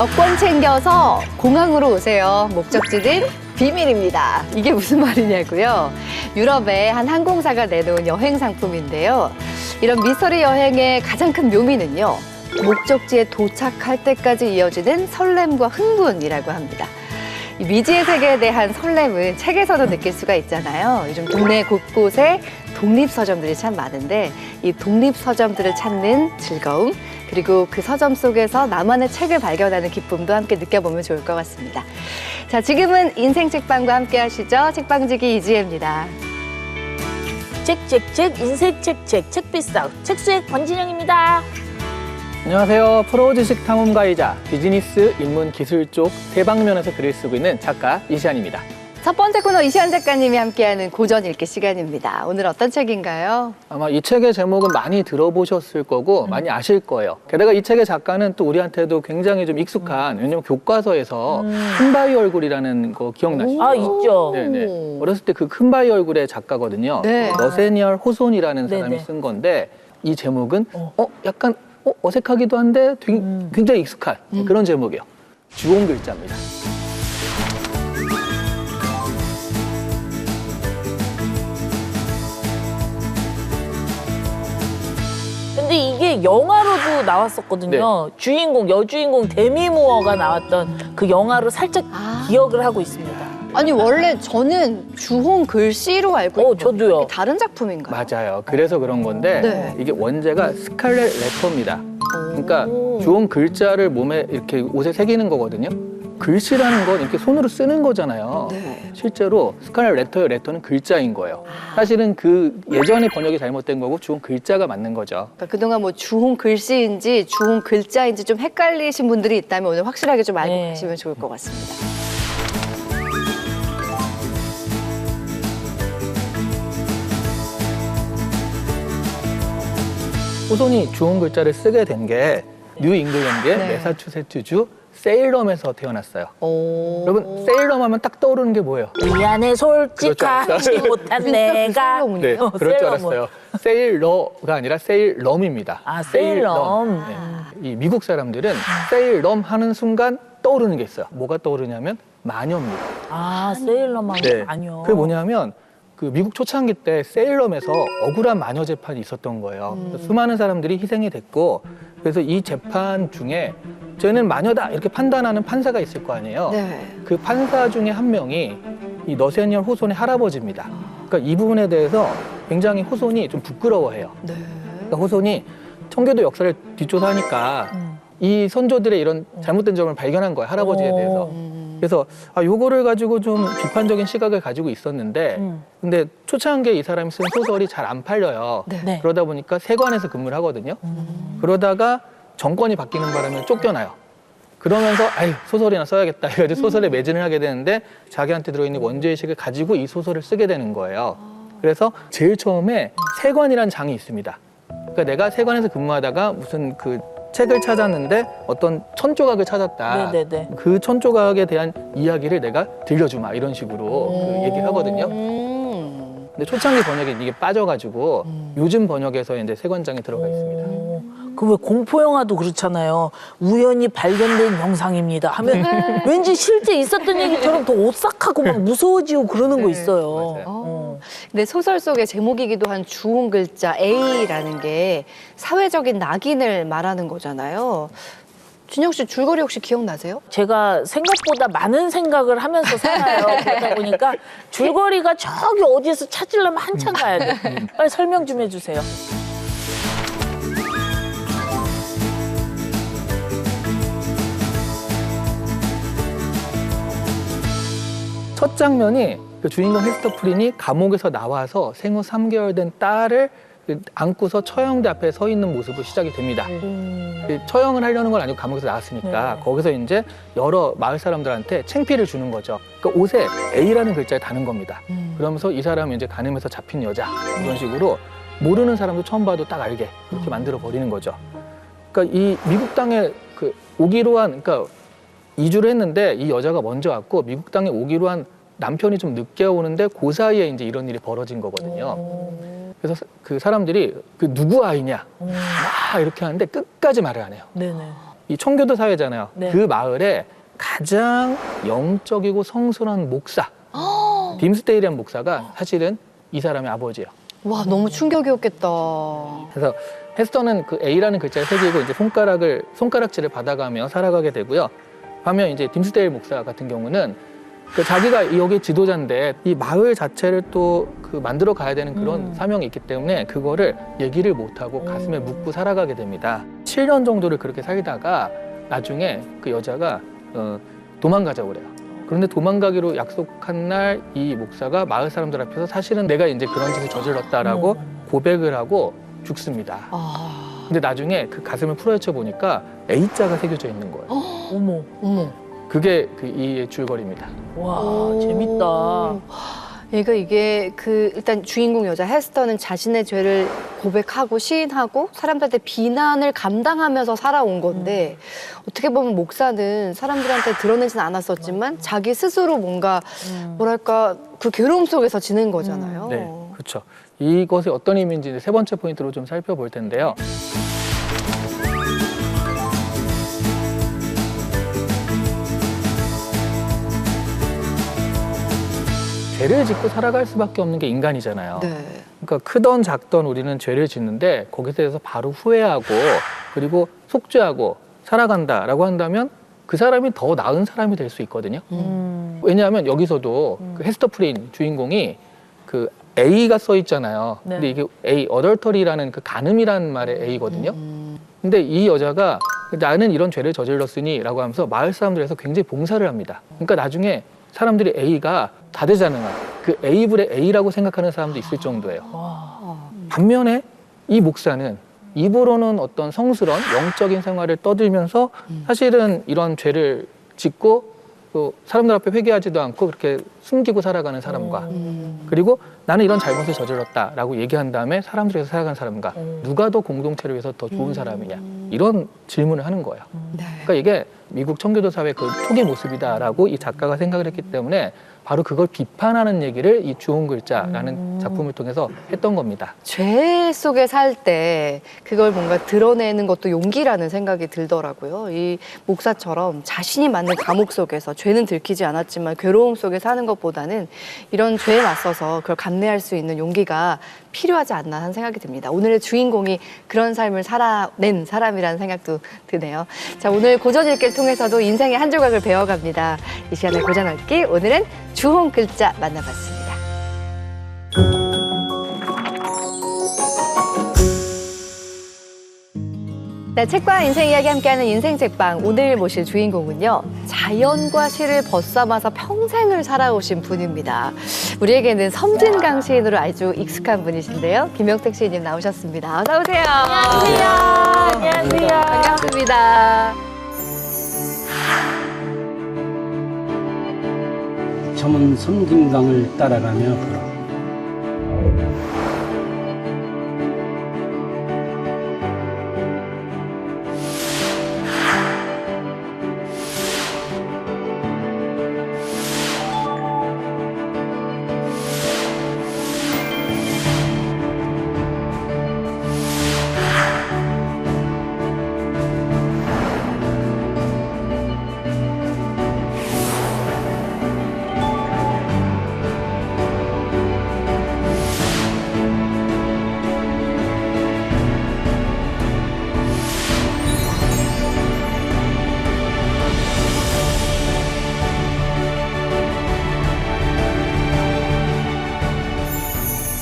여권 챙겨서 공항으로 오세요. 목적지는 비밀입니다. 이게 무슨 말이냐고요? 유럽의 한 항공사가 내놓은 여행 상품인데요. 이런 미스터리 여행의 가장 큰 묘미는요. 목적지에 도착할 때까지 이어지는 설렘과 흥분이라고 합니다. 이 미지의 세계에 대한 설렘은 책에서도 느낄 수가 있잖아요. 요즘 동네 곳곳에 독립서점들이 참 많은데 이 독립서점들을 찾는 즐거움, 그리고 그 서점 속에서 나만의 책을 발견하는 기쁨도 함께 느껴보면 좋을 것 같습니다. 자, 지금은 인생 책방과 함께 하시죠. 책방지기 이지혜입니다. 책 인생 책비싸 책수의 권진영입니다. 안녕하세요. 프로 지식 탐험가이자 비즈니스 입문 기술 쪽 대방면에서 글을 쓰고 있는 작가 이시안입니다. 첫 번째 코너 이시안 작가님이 함께하는 고전 읽기 시간입니다. 오늘 어떤 책인가요? 아마 이 책의 제목은 많이 들어보셨을 거고 많이 아실 거예요. 게다가 이 책의 작가는 또 우리한테도 굉장히 좀 익숙한, 왜냐면 교과서에서 큰바위 얼굴이라는 거 기억나시죠? 아, 있죠. 네네. 어렸을 때 그 큰바위 얼굴의 작가거든요. 네. 너세니얼 호손이라는 사람이 네네. 쓴 건데 이 제목은 약간 어색하기도 한데 굉장히 익숙한 그런 제목이에요. 주홍 글자입니다. 근데 이게 영화로도 나왔었거든요. 주인공, 여주인공 데미 무어가 나왔던 그 영화로 살짝 기억을 하고 있습니다. 아니, 원래 저는 주홍 글씨로 알고 있거든요. 저도요. 이게 다른 작품인가요? 맞아요. 그래서 그런 건데 네. 이게 원제가 스칼렛 레터입니다. 그러니까 주홍 글자를 몸에 이렇게 옷에 새기는 거거든요. 글씨라는 건 이렇게 손으로 쓰는 거잖아요. 네. 실제로 스칼렛 레터의 레터는 글자인 거예요. 사실은 그 예전에 번역이 잘못된 거고 주홍 글자가 맞는 거죠. 그러니까 그동안 뭐 주홍 글씨인지 주홍 글자인지 좀 헷갈리신 분들이 있다면 오늘 확실하게 좀 알고 네. 가시면 좋을 것 같습니다. 호손이 주홍 글자를 쓰게 된 게 뉴 잉글랜드의 네. 매사추세츠주 세일럼에서 태어났어요. 오. 여러분 세일럼 하면 딱 떠오르는 게 뭐예요? 미안해 솔직하지 그렇죠. 못한 내가. 세일러문이요? 네, 그럴 줄 세일럼은. 알았어요. 세일러가 아니라 세일럼입니다. 아, 세일럼. 네. 이 미국 사람들은 세일럼 하는 순간 떠오르는 게 있어요. 뭐가 떠오르냐면 마녀입니다. 아, 세일러만 아니요. 그게 뭐냐면 그 미국 초창기 때 세일럼에서 억울한 마녀 재판이 있었던 거예요. 수많은 사람들이 희생이 됐고, 그래서 이 재판 중에 쟤는 마녀다 이렇게 판단하는 판사가 있을 거 아니에요. 네. 그 판사 중에 한 명이 이 너세니얼 호손의 할아버지입니다. 그러니까 이 부분에 대해서 굉장히 호손이 좀 부끄러워해요. 네. 그러니까 호손이 청교도 역사를 뒷조사하니까 이 선조들의 이런 잘못된 점을 발견한 거예요, 할아버지에 대해서. 그래서 요거를 가지고 좀 비판적인 시각을 가지고 있었는데 근데 초창기에 이 사람이 쓴 소설이 잘 안 팔려요. 네. 그러다 보니까 세관에서 근무를 하거든요. 그러다가 정권이 바뀌는 바람에 쫓겨나요. 그러면서 소설이나 써야겠다 해가지고 소설에 매진을 하게 되는데 자기한테 들어있는 원죄의식을 가지고 이 소설을 쓰게 되는 거예요. 그래서 제일 처음에 세관이라는 장이 있습니다. 그러니까 내가 세관에서 근무하다가 무슨 그 책을 찾았는데 어떤 천조각을 찾았다. 네네네. 그 천조각에 대한 이야기를 내가 들려주마 이런 식으로 그 얘기를 하거든요. 근데 초창기 번역에 이게 빠져가지고 요즘 번역에서 이제 세관장에 들어가 있습니다. 그 왜 공포 영화도 그렇잖아요. 우연히 발견된 영상입니다 하면 왠지 실제 있었던 얘기처럼 더 오싹하고 막 무서워지고 그러는 거 있어요. 맞아요. 근데 소설 속의 제목이기도 한 주홍 글자 A라는 게 사회적인 낙인을 말하는 거잖아요. 준영 씨 줄거리 혹시 기억나세요? 제가 생각보다 많은 생각을 하면서 살아요. 그러다 보니까 줄거리가 저기 어디에서 찾으려면 한참 가야 돼. 빨리 설명 좀 해주세요. 첫 장면이 그 주인공 헤스터 프린이 감옥에서 나와서 생후 3개월 된 딸을 안고서 처형대 앞에 서 있는 모습으로 시작이 됩니다. 그 처형을 하려는 건 아니고 감옥에서 나왔으니까 거기서 이제 여러 마을 사람들한테 창피를 주는 거죠. 그러니까 옷에 A라는 글자를 다는 겁니다. 그러면서 이 사람이 이제 간음에서 잡힌 여자 이런 식으로 모르는 사람도 처음 봐도 딱 알게 이렇게 만들어 버리는 거죠. 그러니까 이 미국 땅에 그 오기로 한 그러니까 이주를 했는데 이 여자가 먼저 왔고 미국 땅에 오기로 한 남편이 좀 늦게 오는데 그 사이에 이제 이런 일이 벌어진 거거든요. 그래서 그 사람들이 그 누구 아이냐 막 이렇게 하는데 끝까지 말을 안 해요. 네네. 이 청교도 사회잖아요. 네. 그 마을에 가장 영적이고 성스러운 목사, 딤스데일이라는 목사가 사실은 이 사람의 아버지예요. 와, 너무 충격이었겠다. 그래서 헤스터는 그 A라는 글자를 새기고 이제 손가락질을 받아가며 살아가게 되고요. 반면 이제 딤스데일 목사 같은 경우는 그 자기가 여기 지도자인데 이 마을 자체를 또 그 만들어 가야 되는 그런 사명이 있기 때문에 그거를 얘기를 못하고 가슴에 묻고 살아가게 됩니다. 7년 정도를 그렇게 살다가 나중에 그 여자가 도망가자고 그래요. 그런데 도망가기로 약속한 날 이 목사가 마을 사람들 앞에서 사실은 내가 이제 그런 짓을 저질렀다라고 고백을 하고 죽습니다. 아, 근데 나중에 그 가슴을 풀어헤쳐 보니까 A자가 새겨져 있는 거예요. 어머. 어머. 그게 그 이의 줄거리입니다. 와, 오. 재밌다. 그러니까 이게 그 일단 주인공 여자 헤스터는 자신의 죄를 고백하고 시인하고 사람들한테 비난을 감당하면서 살아온 건데 어떻게 보면 목사는 사람들한테 드러내진 않았었지만 자기 스스로 뭔가 뭐랄까 그 괴로움 속에서 지낸 거잖아요. 네, 그렇죠. 이것이 어떤 의미인지 이제 세 번째 포인트로 좀 살펴볼 텐데요. 죄를 짓고 살아갈 수밖에 없는 게 인간이잖아요. 네. 그러니까 크던 작던 우리는 죄를 짓는데 거기에 대해서 바로 후회하고 그리고 속죄하고 살아간다라고 한다면 그 사람이 더 나은 사람이 될 수 있거든요. 왜냐하면 여기서도 그 헤스터 프린 주인공이 그 A가 써 있잖아요. 네. 근데 이게 A, 어덜터리라는 그 간음이라는 말의 A거든요. 근데 이 여자가 나는 이런 죄를 저질렀으니 라고 하면서 마을 사람들에서 굉장히 봉사를 합니다. 그러니까 나중에 사람들이 A가 다대자능한 그 A분의 A라고 생각하는 사람도 있을 정도예요. 반면에 이 목사는 입으로는 어떤 성스러운 영적인 생활을 떠들면서 사실은 이런 죄를 짓고 또 사람들 앞에 회개하지도 않고 그렇게 숨기고 살아가는 사람과 그리고 나는 이런 잘못을 저질렀다라고 얘기한 다음에 사람들에서 살아가는 사람과 누가 더 공동체를 위해서 더 좋은 사람이냐 이런 질문을 하는 거예요. 네. 그러니까 이게 미국 청교도 사회 그 초기 모습이다라고 이 작가가 생각을 했기 때문에 바로 그걸 비판하는 얘기를 이 주홍 글자라는 작품을 통해서 했던 겁니다. 죄 속에 살 때 그걸 뭔가 드러내는 것도 용기라는 생각이 들더라고요. 이 목사처럼 자신이 맞는 감옥 속에서 죄는 들키지 않았지만 괴로움 속에 사는 것보다는 이런 죄에 맞서서 그걸 감내할 수 있는 용기가 필요하지 않나 하는 생각이 듭니다. 오늘의 주인공이 그런 삶을 살아낸 사람이라는 생각도 드네요. 자, 오늘 고전 읽기를 통해서도 인생의 한 조각을 배워갑니다. 이 시간에 고전 읽기, 오늘은 주홍 글자 만나봤습니다. 네, 책과 인생 이야기 함께하는 인생 책방. 오늘 모실 주인공은요, 자연과 시를 벗삼아서 평생을 살아오신 분입니다. 우리에게는 섬진강 시인으로 아주 익숙한 분이신데요. 김영택 시인님 나오셨습니다. 어서 오세요. 안녕하세요. 반갑습니다. 저문 섬진강을 따라가며 걸어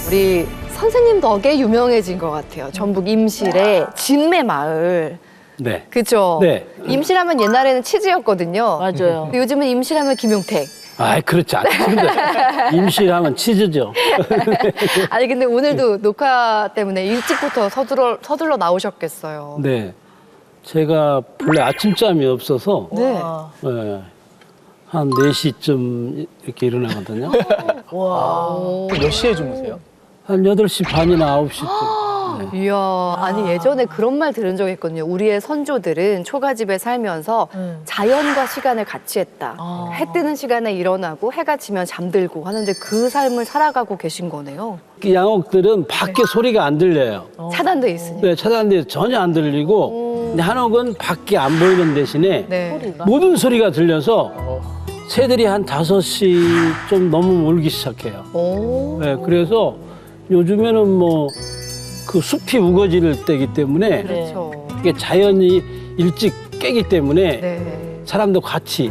우리 선생님 덕에 유명해진 것 같아요. 전북 임실의 진매 마을. 네. 그죠? 네. 임실하면 옛날에는 치즈였거든요. 맞아요. 요즘은 임실하면 김용택. 아, 그렇지 않습니다. 임시하면 치즈죠. 아니 근데 오늘도 녹화 때문에 일찍부터 서둘러 나오셨겠어요. 네. 제가 본래 아침잠이 없어서 네. 와. 네, 한 4시쯤 이렇게 일어나거든요. 와. 몇 시에 주무세요? 한 8시 반이나 9시쯤. 네. 이야, 아니 예전에 그런 말 들은 적이 있거든요. 우리의 선조들은 초가집에 살면서 자연과 시간을 같이 했다. 아. 해 뜨는 시간에 일어나고 해가 지면 잠들고 하는데 그 삶을 살아가고 계신 거네요. 그 양옥들은 밖에 소리가 안 들려요. 차단돼 있으니. 네, 차단돼서 전혀 안 들리고 근데 한옥은 밖에 안 보이는 대신에 네. 소리가. 모든 소리가 들려서 새들이 한 5시 좀 넘으면 울기 시작해요. 오. 네, 그래서 요즘에는 뭐 그 숲이 우거질 때이기 때문에 그렇죠. 이게 자연이 일찍 깨기 때문에 네. 사람도 같이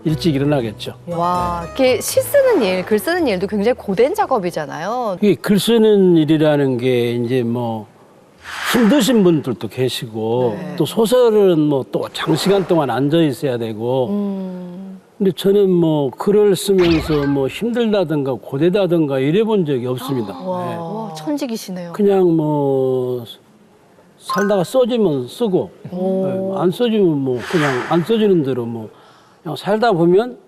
일찍 일어나겠죠. 와, 이렇게 시 쓰는 일, 글 쓰는 일도 굉장히 고된 작업이잖아요. 이게 글 쓰는 일이라는 게 이제 뭐 힘드신 분들도 계시고 네. 또 소설은 뭐 또 장시간 동안 앉아 있어야 되고 근데 저는 뭐 글을 쓰면서 뭐 힘들다든가 고되다든가 이래 본 적이 없습니다. 네. 와, 천직이시네요. 그냥 뭐 살다가 써지면 쓰고 네. 안 써지면 뭐 그냥 안 써지는 대로 뭐 그냥 살다 보면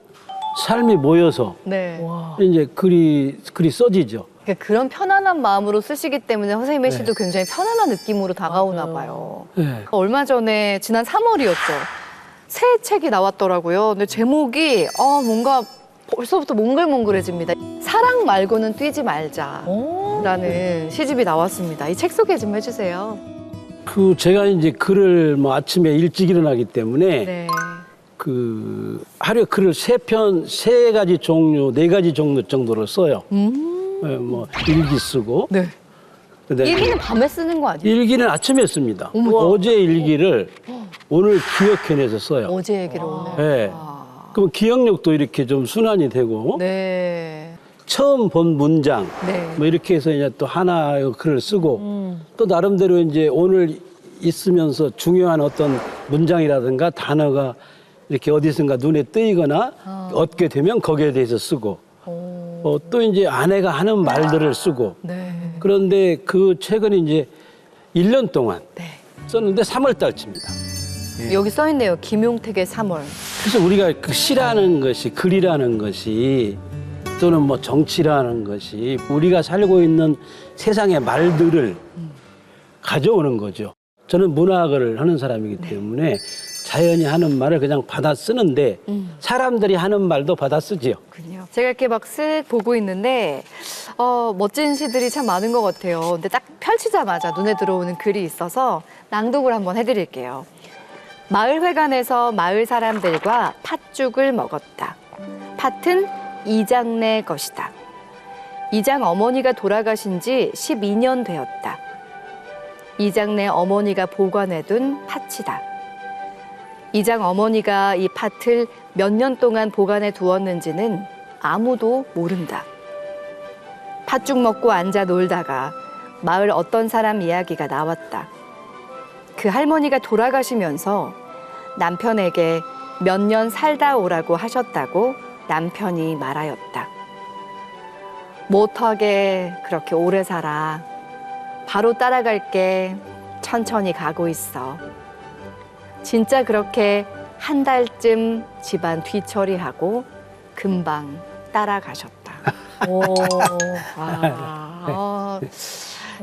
삶이 모여서 네. 이제 글이 써지죠. 그러니까 그런 편안한 마음으로 쓰시기 때문에 선생님의 네. 시도 굉장히 편안한 느낌으로 다가오나 봐요. 네. 얼마 전에 지난 3월이었죠. 새 책이 나왔더라고요. 근데 제목이 뭔가 벌써부터 몽글몽글해집니다. 사랑 말고는 뛰지 말자라는 시집이 나왔습니다. 이 책 소개 좀 해주세요. 그 제가 이제 글을 뭐 아침에 일찍 일어나기 때문에 네. 그 하루에 글을 3편, 3가지 종류, 4가지 종류 정도를 써요. 네, 뭐 일기 쓰고. 네. 그다음에 일기는 밤에 쓰는 거 아니에요? 일기는 아침에 씁니다. 어머. 어제 일기를 오늘 기억해내서 써요. 어제 얘기를 오늘. 네. 그럼 기억력도 이렇게 좀 순환이 되고 네. 처음 본 문장 네. 뭐 이렇게 해서 이제 또 하나의 글을 쓰고 또 나름대로 이제 오늘 있으면서 중요한 어떤 문장이라든가 단어가 이렇게 어디선가 눈에 띄거나 얻게 되면 거기에 대해서 쓰고 또 이제 아내가 하는 말들을 쓰고 네. 그런데 그 책은 이제 1년 동안 네. 썼는데 3월 달쯤이다. 여기 써 있네요. 김용택의 3월. 그래서 우리가 그 시라는 것이 글이라는 것이 또는 뭐 정치라는 것이 우리가 살고 있는 세상의 말들을 가져오는 거죠. 저는 문학을 하는 사람이기 때문에 자연이 하는 말을 그냥 받아 쓰는데 사람들이 하는 말도 받아 쓰지요. 그렇군요. 제가 이렇게 막 쓱 보고 있는데 멋진 시들이 참 많은 것 같아요. 근데 딱 펼치자마자 눈에 들어오는 글이 있어서 낭독을 한번 해드릴게요. 마을회관에서 마을 사람들과 팥죽을 먹었다. 팥은 이장네 것이다. 이장 어머니가 돌아가신 지 12년 되었다. 이장네 어머니가 보관해둔 팥이다. 이장 어머니가 이 팥을 몇 년 동안 보관해 두었는지는 아무도 모른다. 팥죽 먹고 앉아 놀다가 마을 어떤 사람 이야기가 나왔다. 그 할머니가 돌아가시면서 남편에게 몇 년 살다 오라고 하셨다고 남편이 말하였다. 못하게 그렇게 오래 살아. 바로 따라갈게. 천천히 가고 있어. 진짜 그렇게 한 달쯤 집안 뒤처리하고 금방 따라가셨다.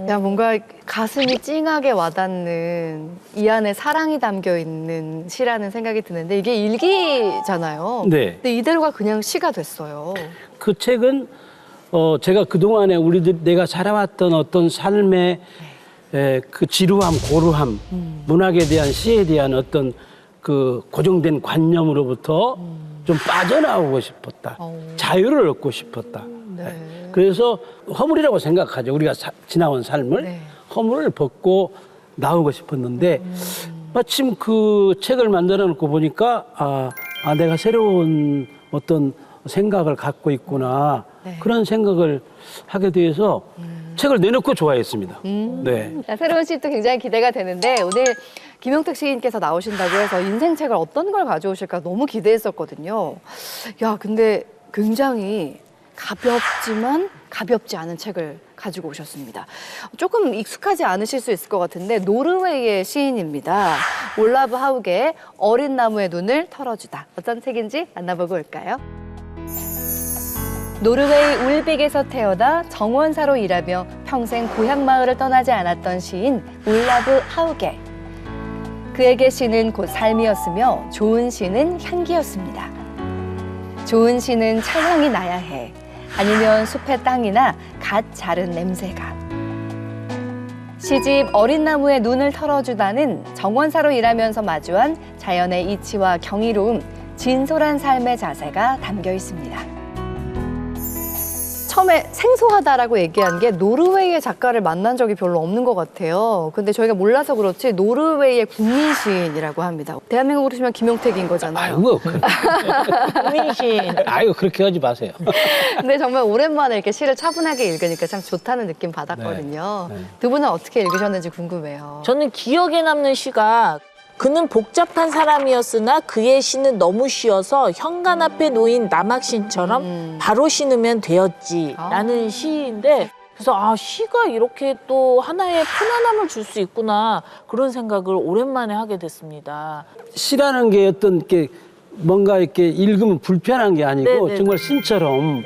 야, 뭔가 가슴이 찡하게 와닿는 이 안에 사랑이 담겨 있는 시라는 생각이 드는데 이게 일기잖아요. 네. 근데 이대로가 그냥 시가 됐어요. 그 책은 제가 그동안에 내가 살아왔던 어떤 삶의 그 지루함, 고루함, 문학에 대한 시에 대한 어떤 그 고정된 관념으로부터 좀 빠져나오고 싶었다. 자유를 얻고 싶었다. 네. 그래서 허물이라고 생각하죠. 우리가 지나온 삶을 네. 허물을 벗고 나오고 싶었는데 마침 그 책을 만들어 놓고 보니까 내가 새로운 어떤 생각을 갖고 있구나. 네. 그런 생각을 하게 돼서 책을 내놓고 좋아했습니다. 네. 자, 새로운 시도 굉장히 기대가 되는데 오늘 김용택 시인께서 나오신다고 해서 인생책을 어떤 걸 가져오실까 너무 기대했었거든요. 야, 근데 굉장히 가볍지만 가볍지 않은 책을 가지고 오셨습니다. 조금 익숙하지 않으실 수 있을 것 같은데 노르웨이의 시인입니다. 올라브 하우게의 어린 나무의 눈을 털어주다. 어떤 책인지 만나보고 올까요? 노르웨이 울빅에서 태어나 정원사로 일하며 평생 고향 마을을 떠나지 않았던 시인 올라브 하우게. 그에게 시는 곧 삶이었으며 좋은 시는 향기였습니다. 좋은 시는 차향이 나야 해. 아니면 숲의 땅이나 갓 자른 냄새가. 시집 어린 나무에 눈을 털어주다는 정원사로 일하면서 마주한 자연의 이치와 경이로움, 진솔한 삶의 자세가 담겨 있습니다. 처음에 생소하다라고 얘기한 게 노르웨이의 작가를 만난 적이 별로 없는 것 같아요. 근데 저희가 몰라서 그렇지 노르웨이의 국민 시인이라고 합니다. 대한민국으로 치면 김용택인 거잖아요. 아이고, 국민신. 아이고 그렇게 하지 마세요. 근데 정말 오랜만에 이렇게 시를 차분하게 읽으니까 참 좋다는 느낌 받았거든요. 네, 네. 두 분은 어떻게 읽으셨는지 궁금해요. 저는 기억에 남는 시가 그는 복잡한 사람이었으나 그의 시는 너무 쉬어서 현관 앞에 놓인 남학신처럼 바로 신으면 되었지라는 시인데 그래서 시가 이렇게 또 하나의 편안함을 줄 수 있구나 그런 생각을 오랜만에 하게 됐습니다. 시라는 게 어떤 게 뭔가 이렇게 읽으면 불편한 게 아니고 네네. 정말 신처럼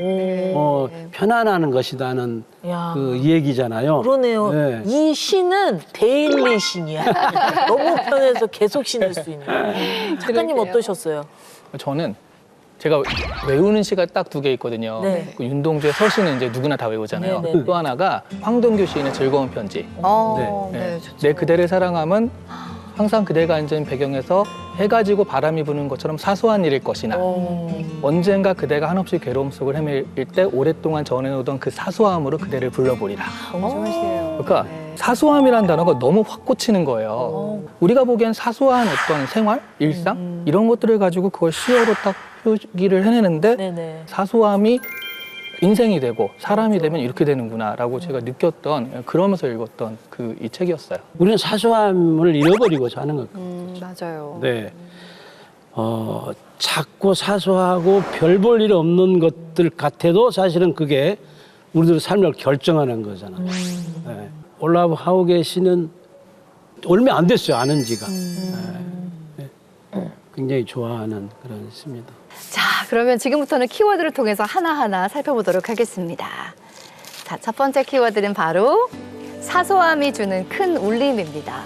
오. 편안하는 것이다는 야. 그 얘기잖아요. 그러네요. 네. 이 시는 데일리 신이야. 너무 편해서 계속 신을 수 있는. 작가님 그러게요. 어떠셨어요? 저는 제가 외우는 시가 딱 두 개 있거든요. 네. 그 윤동주의 서시는 이제 누구나 다 외우잖아요. 네, 네. 또 하나가 황동규 시인의 즐거운 편지. 네, 좋죠. 내 그대를 사랑함은 항상 그대가 앉은 배경에서 해가 지고 바람이 부는 것처럼 사소한 일일 것이나 언젠가 그대가 한없이 괴로움 속을 헤맬 때 오랫동안 전해오던 그 사소함으로 그대를 불러보리라. 너무 좋은 시예요. 그러니까 네. 사소함이라는 단어가 너무 확 꽂히는 거예요. 우리가 보기엔 사소한 어떤 생활, 일상 이런 것들을 가지고 그걸 시어로 딱 표기를 해내는데 네네. 사소함이 인생이 되고 사람이 되면 이렇게 되는구나라고 제가 느꼈던 그러면서 읽었던 그 이 책이었어요. 우리는 사소함을 잃어버리고자 하는 것 같아요. 맞아요. 네. 작고 사소하고 별 볼 일 없는 것들 같아도 사실은 그게 우리들의 삶을 결정하는 거잖아요. 네. 올라프 하우게 시는 얼마 안 됐어요, 아는 지가. 네. 굉장히 좋아하는 그런 시입니다. 자, 그러면 지금부터는 키워드를 통해서 하나하나 살펴보도록 하겠습니다. 자, 첫 번째 키워드는 바로 사소함이 주는 큰 울림입니다.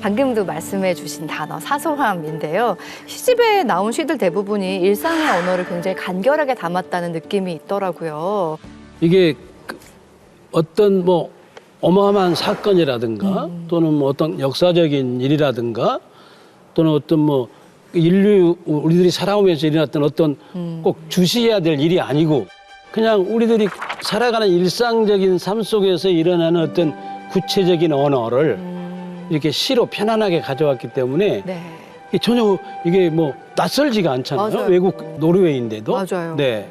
방금도 말씀해 주신 단어 사소함인데요. 시집에 나온 시들 대부분이 일상의 언어를 굉장히 간결하게 담았다는 느낌이 있더라고요. 이게 어떤 뭐 어마어마한 사건이라든가 또는 뭐 어떤 역사적인 일이라든가 또는 어떤 뭐 인류 우리들이 살아오면서 일어났던 어떤 꼭 주시해야 될 일이 아니고 그냥 우리들이 살아가는 일상적인 삶 속에서 일어나는 어떤 구체적인 언어를 이렇게 시로 편안하게 가져왔기 때문에 네. 이게 전혀 이게 뭐 낯설지가 않잖아요. 맞아요. 외국 노르웨이인데도. 맞아요. 네.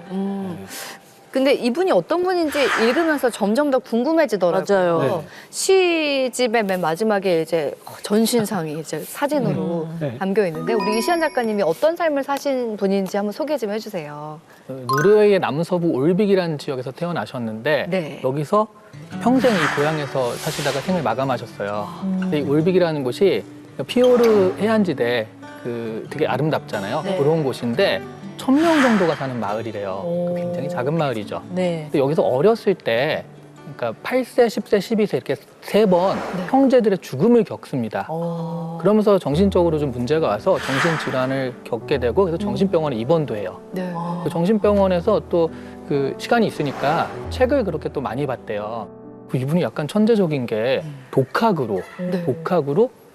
근데 이분이 어떤 분인지 읽으면서 점점 더 궁금해지더라고요. 맞아요. 네. 시집의 맨 마지막에 이제 전신상이 이제 사진으로 네. 담겨 있는데 우리 이시안 작가님이 어떤 삶을 사신 분인지 한번 소개 좀 해주세요. 노르웨이의 남서부 올빅이라는 지역에서 태어나셨는데 네. 여기서 평생 이 고향에서 사시다가 생을 마감하셨어요. 근데 이 올빅이라는 곳이 피오르 해안지대 그 되게 아름답잖아요. 네. 그런 곳인데 1000명 정도가 사는 마을이래요. 굉장히 작은 마을이죠. 네. 근데 여기서 어렸을 때 그러니까 8세, 10세, 12세 이렇게 3번 형제들의 죽음을 겪습니다. 그러면서 정신적으로 좀 문제가 와서 정신질환을 겪게 되고 그래서 정신병원에 입원도 해요. 네. 그 정신병원에서 또 그 시간이 있으니까 책을 그렇게 또 많이 봤대요. 그 이분이 약간 천재적인 게 독학으로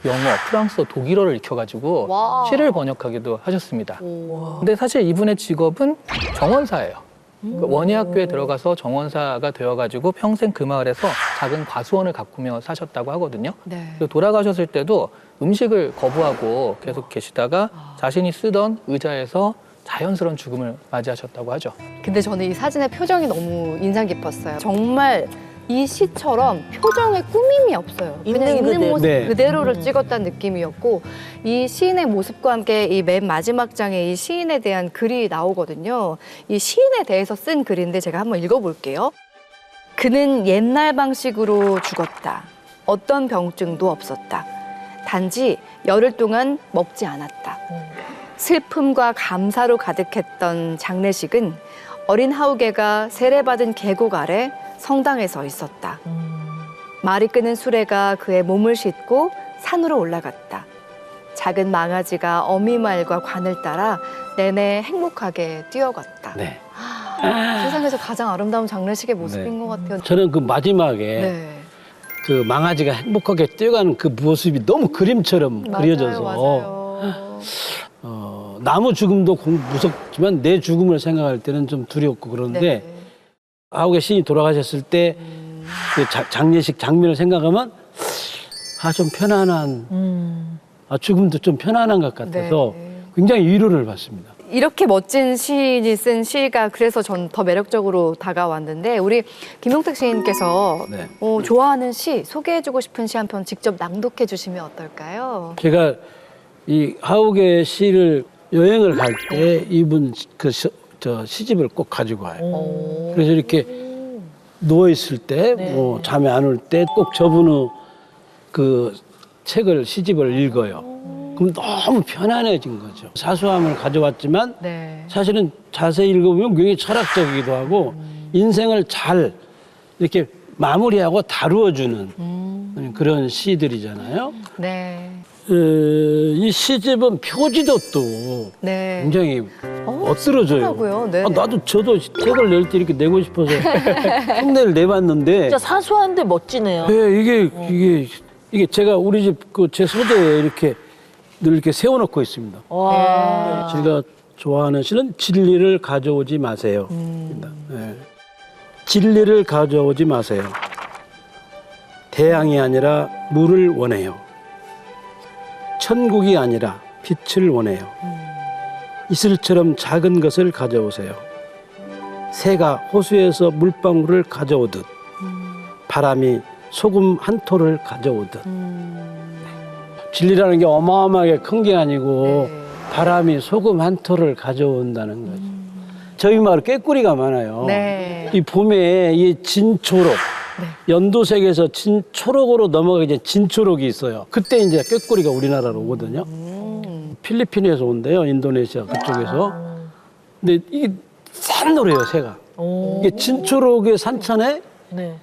영어, 프랑스어, 독일어를 익혀가지고 와. 시를 번역하기도 하셨습니다. 오. 근데 사실 이분의 직업은 정원사예요. 그 원예학교에 들어가서 정원사가 되어가지고 평생 그 마을에서 작은 과수원을 가꾸며 사셨다고 하거든요. 네. 그리고 돌아가셨을 때도 음식을 거부하고 계속 계시다가 자신이 쓰던 의자에서 자연스러운 죽음을 맞이하셨다고 하죠. 근데 저는 이 사진의 표정이 너무 인상 깊었어요. 정말 이 시처럼 표정에 꾸밈이 없어요. 그냥 있는 있는 그대로. 모습 네. 그대로를 찍었다는 느낌이었고 이 시인의 모습과 함께 이 맨 마지막 장에 이 시인에 대한 글이 나오거든요. 이 시인에 대해서 쓴 글인데 제가 한번 읽어볼게요. 그는 옛날 방식으로 죽었다. 어떤 병증도 없었다. 단지 열흘 동안 먹지 않았다. 슬픔과 감사로 가득했던 장례식은 어린 하우게가 세례받은 계곡 아래 성당에 서 있었다. 말이 끄는 수레가 그의 몸을 싣고 산으로 올라갔다. 작은 망아지가 어미말과 관을 따라 내내 행복하게 뛰어갔다. 네. 세상에서 가장 아름다운 장례식의 모습인 네. 것 같아요. 저는 그 마지막에 네. 그 망아지가 행복하게 뛰어가는 그 모습이 너무 그림처럼 그려져서 맞아요. 나무 죽음도 무섭지만 내 죽음을 생각할 때는 좀 두렵고 그런데 네. 아우의 시인이 돌아가셨을 때 그 장례식 장면을 생각하면 좀 편안한 죽음도 좀 편안한 것 같아서 네. 굉장히 위로를 받습니다. 이렇게 멋진 시인이 쓴 시가 그래서 전 더 매력적으로 다가왔는데 우리 김용택 시인께서 네. 좋아하는 시, 소개해주고 싶은 시 한 편 직접 낭독해 주시면 어떨까요? 제가 이 하욱의 시를 여행을 갈 때 이분 저 시집을 꼭 가지고 와요. 그래서 이렇게 누워 있을 때, 뭐 잠이 안 올 때 꼭 저분의 그 책을 시집을 읽어요. 그럼 너무 편안해진 거죠. 사소함을 가져왔지만 네. 사실은 자세히 읽어보면 굉장히 철학적이기도 하고 인생을 잘 이렇게 마무리하고 다루어주는 그런 시들이잖아요. 네. 이 시집은 표지도 또 네. 굉장히 멋들어져요. 신기하고요. 네. 저도 책을 낼 때 이렇게 내고 싶어서 흉내를 내봤는데 진짜 사소한데 멋지네요. 네, 이게 제가 우리 집 그 제 소재에 이렇게 늘 이렇게 세워놓고 있습니다. 와. 제가 좋아하는 시는 진리를 가져오지 마세요. 네. 진리를 가져오지 마세요. 태양이 아니라 물을 원해요. 천국이 아니라 빛을 원해요. 이슬처럼 작은 것을 가져오세요. 새가 호수에서 물방울을 가져오듯 바람이 소금 한 톨을 가져오듯 진리라는 게 어마어마하게 큰 게 아니고 네. 바람이 소금 한 톨을 가져온다는 거죠. 저희 마을 꾀꼬리가 많아요. 네. 이 봄에 이 진초록 연도색에서 진초록으로 넘어가기 이제 진초록이 있어요. 그때 이제 꾀꼬리가 우리나라로 오거든요. 필리핀에서 온대요. 인도네시아 그쪽에서. 근데 이게 샛노래예요, 새가. 이게 진초록의 산천에 네.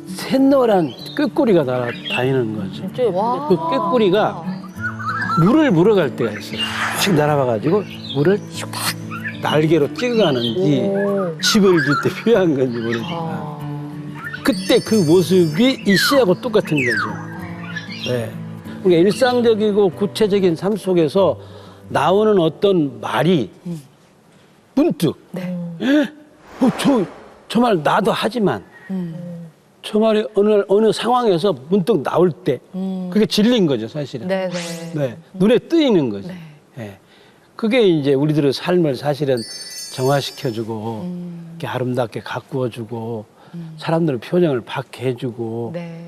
샛노란 꾀꼬리가 다니는 거죠. 진짜 예쁘다. 그 꾀꼬리가 물을 물어갈 때가 있어요. 휙 날아가가지고 물을 탁 날개로 찍어가는지 집을 줄 때 필요한 건지 모르지만 그때 그 모습이 이 시하고 똑같은 거죠. 네. 우리가 일상적이고 구체적인 삶 속에서 나오는 어떤 말이 문득 저 말 나도 하지만 저 말이 어느 상황에서 문득 나올 때 그게 진리인 거죠, 사실은. 네. 네, 눈에 뜨이는 거죠. 네. 그게 이제 우리들의 삶을 사실은 정화시켜주고 이렇게 아름답게 가꾸어주고 사람들의 표정을 받게 해주고 네.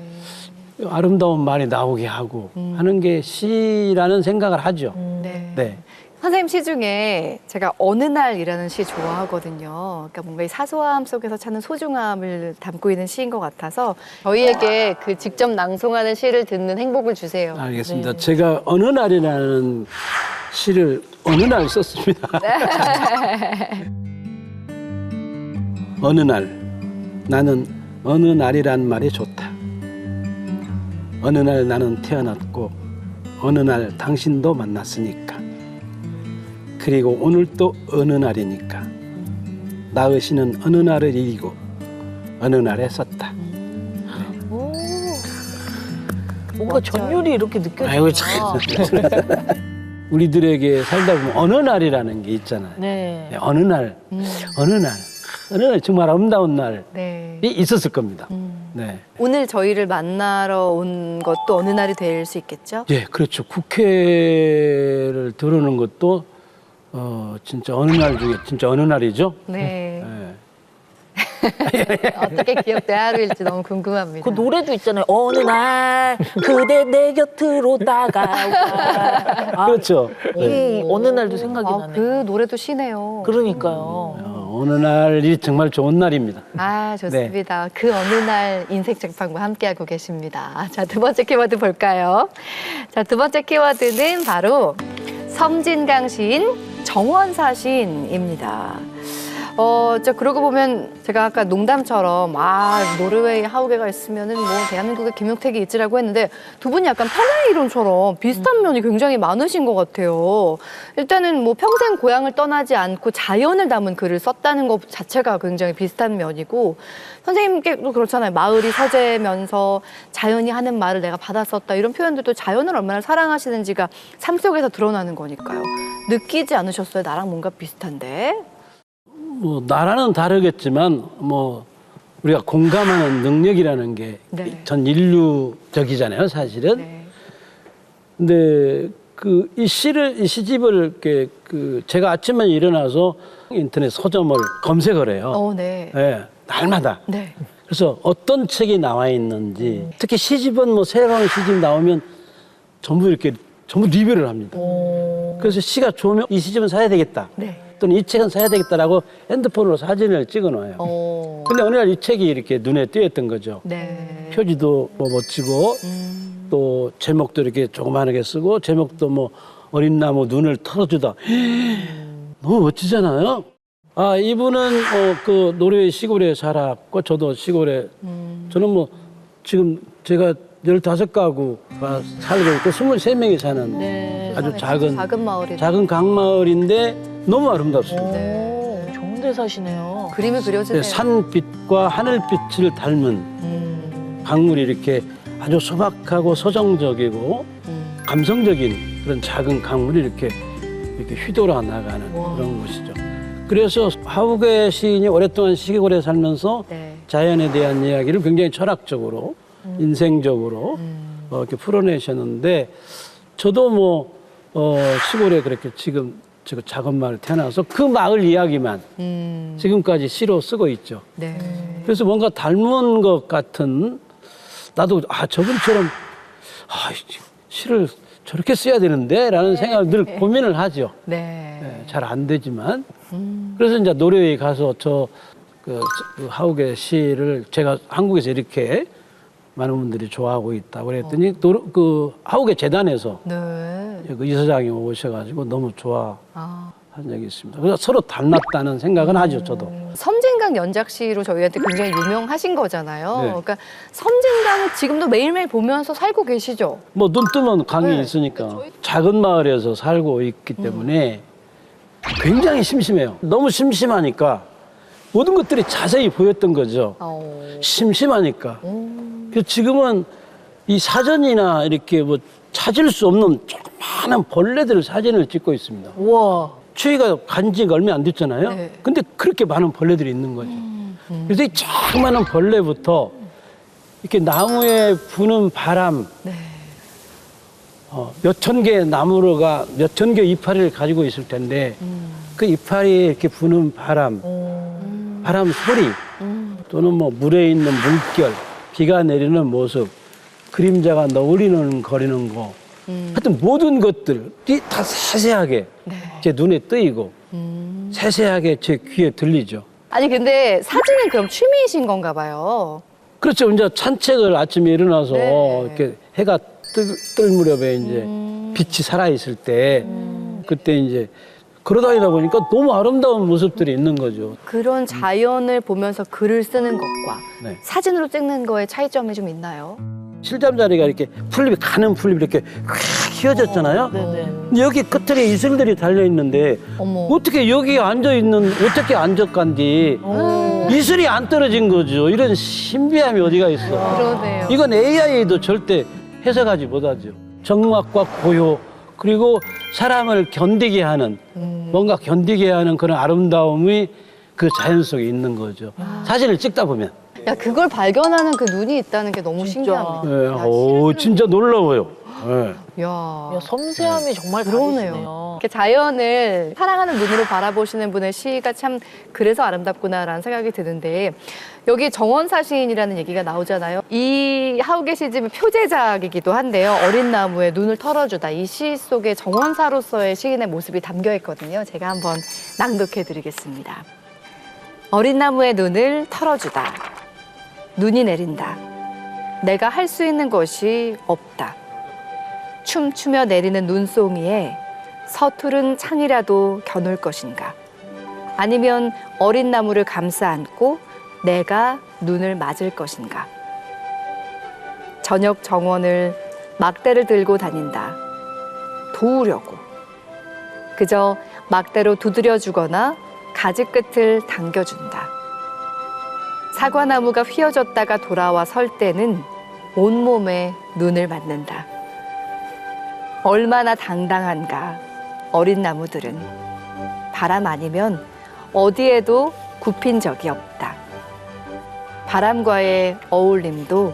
아름다운 말이 나오게 하고 하는 게 시라는 생각을 하죠. 네. 네. 선생님 시 중에 제가 어느 날이라는 시 좋아하거든요. 그러니까 뭔가 이 사소함 속에서 찾는 소중함을 담고 있는 시인 것 같아서 저희에게 그 직접 낭송하는 시를 듣는 행복을 주세요. 알겠습니다. 제가 어느 날이라는 시를 어느 날 썼습니다. 어느 날 나는 어느 날이란 말이 좋다. 어느 날 나는 태어났고 어느 날 당신도 만났으니까. 그리고 오늘 또 어느 날이니까. 나의 시는 어느 날을 이기고 어느 날에 썼다. 뭔가 전율이 이렇게 느껴져요. 아이고 참. 우리들에게 살다 보면 어느 날이라는 게 있잖아요. 네. 네, 어느 날 정말 아름다운 날이 네. 있었을 겁니다. 네. 오늘 저희를 만나러 온 것도 어느 날이 될 수 있겠죠? 예, 그렇죠. 국회를 들어오는 것도 진짜 어느 날 중에 진짜 어느 날이죠. 네. 네. 어떻게 기억될 하루일지 너무 궁금합니다. 그 노래도 있잖아요. 어느 날 그대 내 곁으로 다가와. 그렇죠. 네. 어느 날도 생각이 나네. 그 노래도 시네요. 그러니까요. 어느 날이 정말 좋은 날입니다. 아, 좋습니다. 그 어느 날 인생 책방과 함께하고 계십니다. 자, 두 번째 키워드 볼까요? 자, 두 번째 키워드는 바로 섬진강 시인 정원사 시인입니다. 진짜 그러고 보면 제가 아까 농담처럼 노르웨이 하우게가 있으면은 뭐 대한민국에 김용택이 있지라고 했는데 두 분이 약간 편의 이론처럼 비슷한 면이 굉장히 많으신 것 같아요. 일단은 뭐 평생 고향을 떠나지 않고 자연을 담은 글을 썼다는 것 자체가 굉장히 비슷한 면이고 선생님께도 그렇잖아요. 마을이 서재면서 자연이 하는 말을 내가 받았었다. 이런 표현들도 자연을 얼마나 사랑하시는지가 삶 속에서 드러나는 거니까요. 느끼지 않으셨어요? 나랑 뭔가 비슷한데? 뭐 나라는 다르겠지만 뭐 우리가 공감하는 능력이라는 게 전 인류적이잖아요, 사실은. 네. 근데 이 시집을 이렇게 제가 아침에 일어나서 인터넷 서점을 검색을 해요. 네. 네, 날마다. 네. 그래서 어떤 책이 나와 있는지, 특히 시집은 뭐 새로운 시집 나오면 전부 리뷰를 합니다. 그래서 시가 좋으면 이 시집은 사야 되겠다. 네. 또는 이 책은 사야 되겠다라고 핸드폰으로 사진을 찍어 놓아요. 근데 어느 날 이 책이 이렇게 눈에 띄었던 거죠. 네. 표지도 뭐 멋지고 또 제목도 이렇게 조그마하게 쓰고 제목도 뭐 어린 나무 눈을 털어주다. 너무 멋지잖아요. 이분은 그 노르웨이 시골에 살았고 저도 시골에 저는 뭐 지금 제가 15가구가 살고 있고 23명이 사는 아주 작은 마을이 작은 강마을인데 너무 아름답습니다. 네. 좋은 데 사시네요. 그림이 그려지네요. 산빛과 하늘빛을 닮은 강물이 이렇게 아주 소박하고 서정적이고 감성적인 그런 작은 강물이 이렇게 휘돌아 나가는 그런 곳이죠. 그래서 하우게 시인이 오랫동안 시골에 살면서 네. 자연에 대한 이야기를 굉장히 철학적으로 인생적으로 이렇게 풀어내셨는데 저도 뭐 시골에 그렇게 지금 저 작은 마을 태어나서 그 마을 이야기만 지금까지 시로 쓰고 있죠. 네. 그래서 뭔가 닮은 것 같은 나도 저분처럼 시를 저렇게 써야 되는데 라는 생각을 늘 고민을 하죠. 네. 잘 안 되지만 그래서 이제 노르웨이 가서 그 하우게 시를 제가 한국에서 이렇게 많은 분들이 좋아하고 있다고 그랬더니 그 하우게 재단에서 네. 그 이사장이 오셔가지고 너무 좋아한 적이 있습니다. 그래서 서로 닮았다는 생각은 하죠, 저도. 섬진강 연작시로 저희한테 굉장히 유명하신 거잖아요. 네. 그러니까 섬진강을 지금도 매일매일 보면서 살고 계시죠? 뭐 눈 뜨면 강이 네. 있으니까 작은 마을에서 살고 있기 때문에 굉장히 심심해요. 너무 심심하니까 모든 것들이 자세히 보였던 거죠. 심심하니까. 그래서 지금은 이 사전이나 이렇게 뭐 찾을 수 없는 조그마한 벌레들 사진을 찍고 있습니다. 우와. 추위가 간 지가 얼마 안 됐잖아요. 네. 근데 그렇게 많은 벌레들이 있는 거죠. 그래서 이 조그마한 벌레부터 이렇게 나무에 부는 바람, 몇천 개의 나무가 몇천 개의 이파리를 가지고 있을 텐데 그 이파리에 이렇게 부는 바람 소리 또는 뭐 물에 있는 물결, 비가 내리는 모습, 그림자가 너울리는 거리는 거 하여튼 모든 것들이 다 세세하게 제 눈에 뜨이고 세세하게 제 귀에 들리죠. 아니 근데 사진은 그럼 취미이신 건가 봐요. 그렇죠. 이제 산책을 아침에 일어나서 네. 이렇게 해가 뜰 무렵에 이제 빛이 살아있을 때 그때 이제 걸어다니다 보니까 너무 아름다운 모습들이 있는 거죠. 그런 자연을 보면서 글을 쓰는 것과 네. 사진으로 찍는 거에 차이점이 좀 있나요? 실잠자리가 이렇게 가는 풀잎이 이렇게 휙 휘어졌잖아요. 근데 여기 끝에 이슬들이 달려있는데 어머. 어떻게 여기 어떻게 앉았간디 이슬이 안 떨어진 거죠. 이런 신비함이 어디가 있어. 그러네요. 이건 AI도 절대 해석하지 못하죠. 정막과 고요 그리고 사람을 견디게 하는 뭔가 견디게 하는 그런 아름다움이 그 자연 속에 있는 거죠. 사진을 찍다 보면. 야 그걸 발견하는 그 눈이 있다는 게 너무 신기합니다. 네, 야, 오, 진짜 놀라워요. 네. 야. 야, 섬세함이 정말 그러네요. 다르시네요. 이렇게 자연을 사랑하는 눈으로 바라보시는 분의 시가 참 그래서 아름답구나라는 생각이 드는데 여기 정원사 시인이라는 얘기가 나오잖아요. 이 하우게 시집의 표제작이기도 한데요. 어린 나무에 눈을 털어주다. 이 시 속에 정원사로서의 시인의 모습이 담겨 있거든요. 제가 한번 낭독해 드리겠습니다. 어린 나무에 눈을 털어주다. 눈이 내린다. 내가 할 수 있는 것이 없다. 춤추며 내리는 눈송이에 서투른 창이라도 겨눌 것인가. 아니면 어린 나무를 감싸 안고 내가 눈을 맞을 것인가. 저녁 정원을 막대를 들고 다닌다. 도우려고. 그저 막대로 두드려주거나 가지 끝을 당겨준다. 사과나무가 휘어졌다가 돌아와 설 때는 온몸에 눈을 맞는다. 얼마나 당당한가, 어린 나무들은. 바람 아니면 어디에도 굽힌 적이 없다. 바람과의 어울림도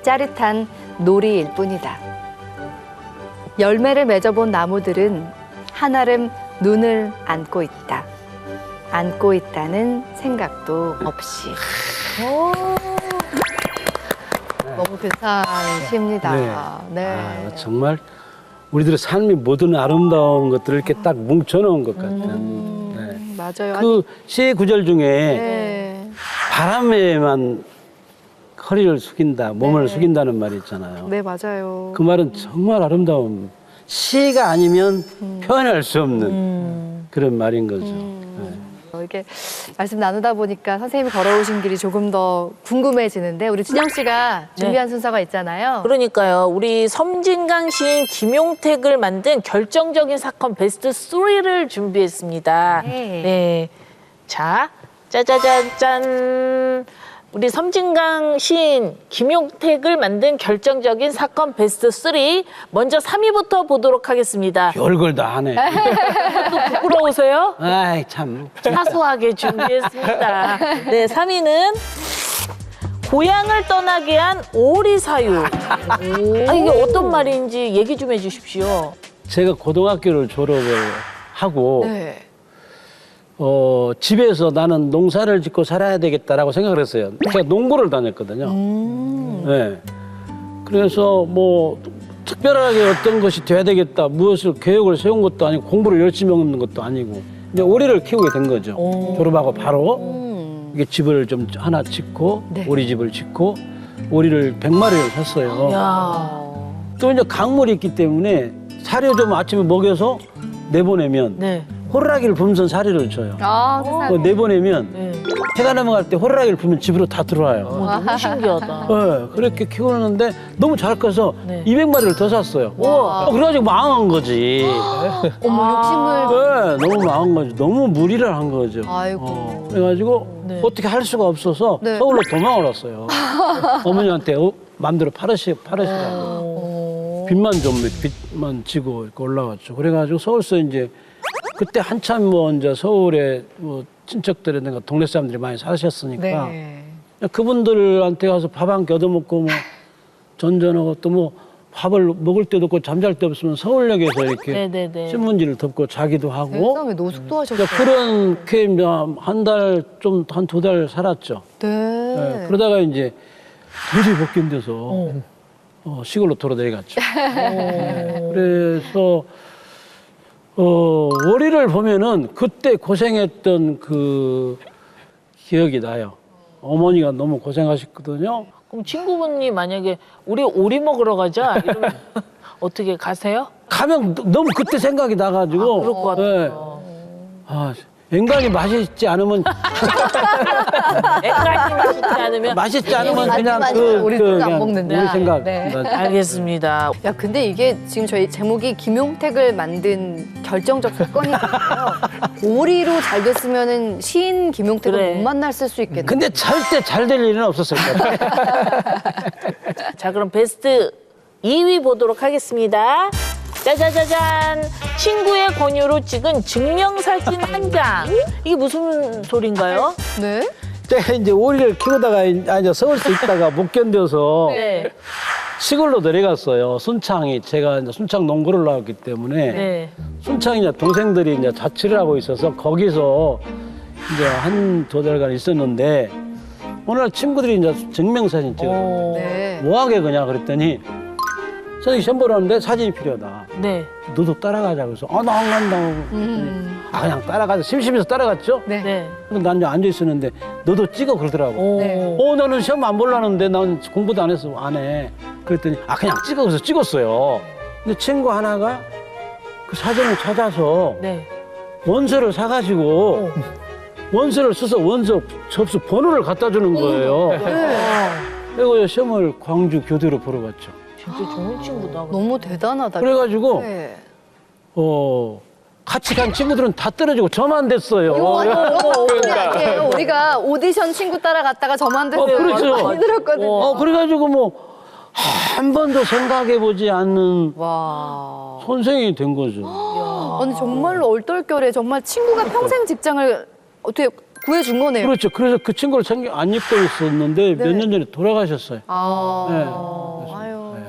짜릿한 놀이일 뿐이다. 열매를 맺어본 나무들은 한아름 눈을 안고 있다. 안고 있다는 생각도 없이. 너무 근사한 시입니다. 네. 아, 정말 우리들의 삶의 모든 아름다운 것들을 이렇게 딱 뭉쳐놓은 것 같은. 네. 맞아요. 그 시의 구절 중에 네. 바람에만 허리를 숙인다, 몸을 네. 숙인다는 말이 있잖아요. 네, 맞아요. 그 말은 정말 아름다운, 시가 아니면 표현할 수 없는 그런 말인 거죠. 이렇게 말씀 나누다 보니까 선생님이 걸어오신 길이 조금 더 궁금해지는데 우리 진영 씨가 준비한 순서가 있잖아요. 그러니까요. 우리 섬진강 시인 김용택을 만든 결정적인 사건 베스트 3를 준비했습니다. 네. 네. 자, 짜자잔. 우리 섬진강 시인 김용택을 만든 결정적인 사건 베스트 3. 먼저 3위부터 보도록 하겠습니다. 별걸 다 하네. 또 부끄러우세요? 아이, 참. 사소하게 준비했습니다. 네, 3위는 고향을 떠나게 한 오리 사유. 아, 이게 어떤 말인지 얘기 좀 해주십시오. 제가 고등학교를 졸업을 하고, 네. 집에서 나는 농사를 짓고 살아야 되겠다라고 생각을 했어요. 제가 농부를 다녔거든요. 네. 그래서 뭐 특별하게 어떤 것이 돼야 되겠다, 무엇을 계획을 세운 것도 아니고 공부를 열심히 하는 것도 아니고 이제 오리를 키우게 된 거죠. 졸업하고 바로 이게 집을 좀 하나 짓고 네. 오리집을 짓고 오리를 100마리를 샀어요. 야. 또 이제 강물이 있기 때문에 사료 좀 아침에 먹여서 내보내면 네. 호루라기를 불면서 사료를 줘요. 아, 세상에. 그거 내보내면 네. 해가 넘어갈 때 호루라기를 불면 집으로 다 들어와요. 너무 신기하다. 네, 그렇게 키우는데 너무 잘 커서 네. 200마리를 더 샀어요. 우와. 그래가지고 망한 거지. 어머, 욕심을. 네, 너무 망한 거지. 너무 무리를 한 거죠. 아이고. 그래가지고 네. 어떻게 할 수가 없어서 네. 서울로 도망을 왔어요. 어머니한테 마음대로 파르시라고. 빚만 지고 이렇게 올라왔죠. 그래가지고 서울서 이제 그때 한참 뭐 이제 서울에 뭐 친척들이나 동네 사람들이 많이 사셨으니까 네. 그분들한테 가서 밥 한 끼 얻어먹고 뭐 전전하고 또 뭐 밥을 먹을 때도 없고 잠잘 때 없으면 서울역에서 이렇게 네네네. 신문지를 덮고 자기도 하고 세상에 노숙도 하셨어요. 그렇게 한 달 좀 한 2달 살았죠. 네. 네, 그러다가 이제 도저히 못 견뎌서 시골로 돌아내려갔죠. 그래서 오리를 보면은 그때 고생했던 그 기억이 나요. 어머니가 너무 고생하셨거든요. 그럼 친구분이 만약에 우리 오리 먹으러 가자 이러면 어떻게 가세요? 가면 너무 그때 생각이 나가지고. 그럴 것 같아요. 아, 인간이 맛있지 않으면 앵간히 맛있지 않으면 맛있지 않으면 그냥 우리는 안 그냥 먹는다. 우리 생각. 네. 알겠습니다. 야, 근데 이게 지금 저희 제목이 김용택을 만든 결정적 사건이잖아요. 오리로 잘 됐으면은 시인 김용택을 그래. 못 만났을 수 있겠네. 근데 절대 잘 될 일은 없었을 거예요. 자, 그럼 베스트 2위 보도록 하겠습니다. 짜자자잔! 친구의 권유로 찍은 증명사진 한 장. 이게 무슨 소린가요? 네? 제가 이제 오리를 키우다가 이제 서울서 있다가 못 견뎌서 네. 시골로 내려갔어요. 순창이 제가 이제 순창 농구를 나왔기 때문에 네. 순창이 이제 동생들이 이제 자취를 하고 있어서 거기서 이제 한 2달간 있었는데 어느 날 친구들이 이제 증명사진 찍어요. 네. 뭐하게 그냐 그랬더니 선생님 시험 보러 왔는데 사진이 필요하다. 네. 너도 따라가자 그래서 나 안 간다고. 그냥 따라가자. 심심해서 따라갔죠. 네. 네. 근데 난 이제 앉아 있었는데 너도 찍어 그러더라고. 오. 네. 나는 시험 안 보려는데 난 공부도 안 해서 안 해. 그랬더니 그냥 찍어 그래서 찍었어요. 근데 친구 하나가 그 사진을 찾아서 네. 원서를 사가지고 원서를 써서 원서 접수 번호를 갖다 주는 거예요. 그리고 시험을 광주 교대로 보러 갔죠. 진짜 좋은 친구다. 너무 대단하다. 그래가지고 네. 같이 간 친구들은 다 떨어지고 저만 됐어요. 이거 완전 너무 아니에요. 우리가 오디션 친구 따라갔다가 저만 됐어요. 그렇죠. 많이 들었거든요. 그래가지고 뭐 한 번도 생각해보지 않는 와. 선생이 된 거죠. 아니 정말로 얼떨결에 정말 친구가 평생 직장을 어떻게 구해준 거네요. 그렇죠. 그래서 그 친구를 안 입고 있었는데 몇 년 전에 돌아가셨어요. 아유.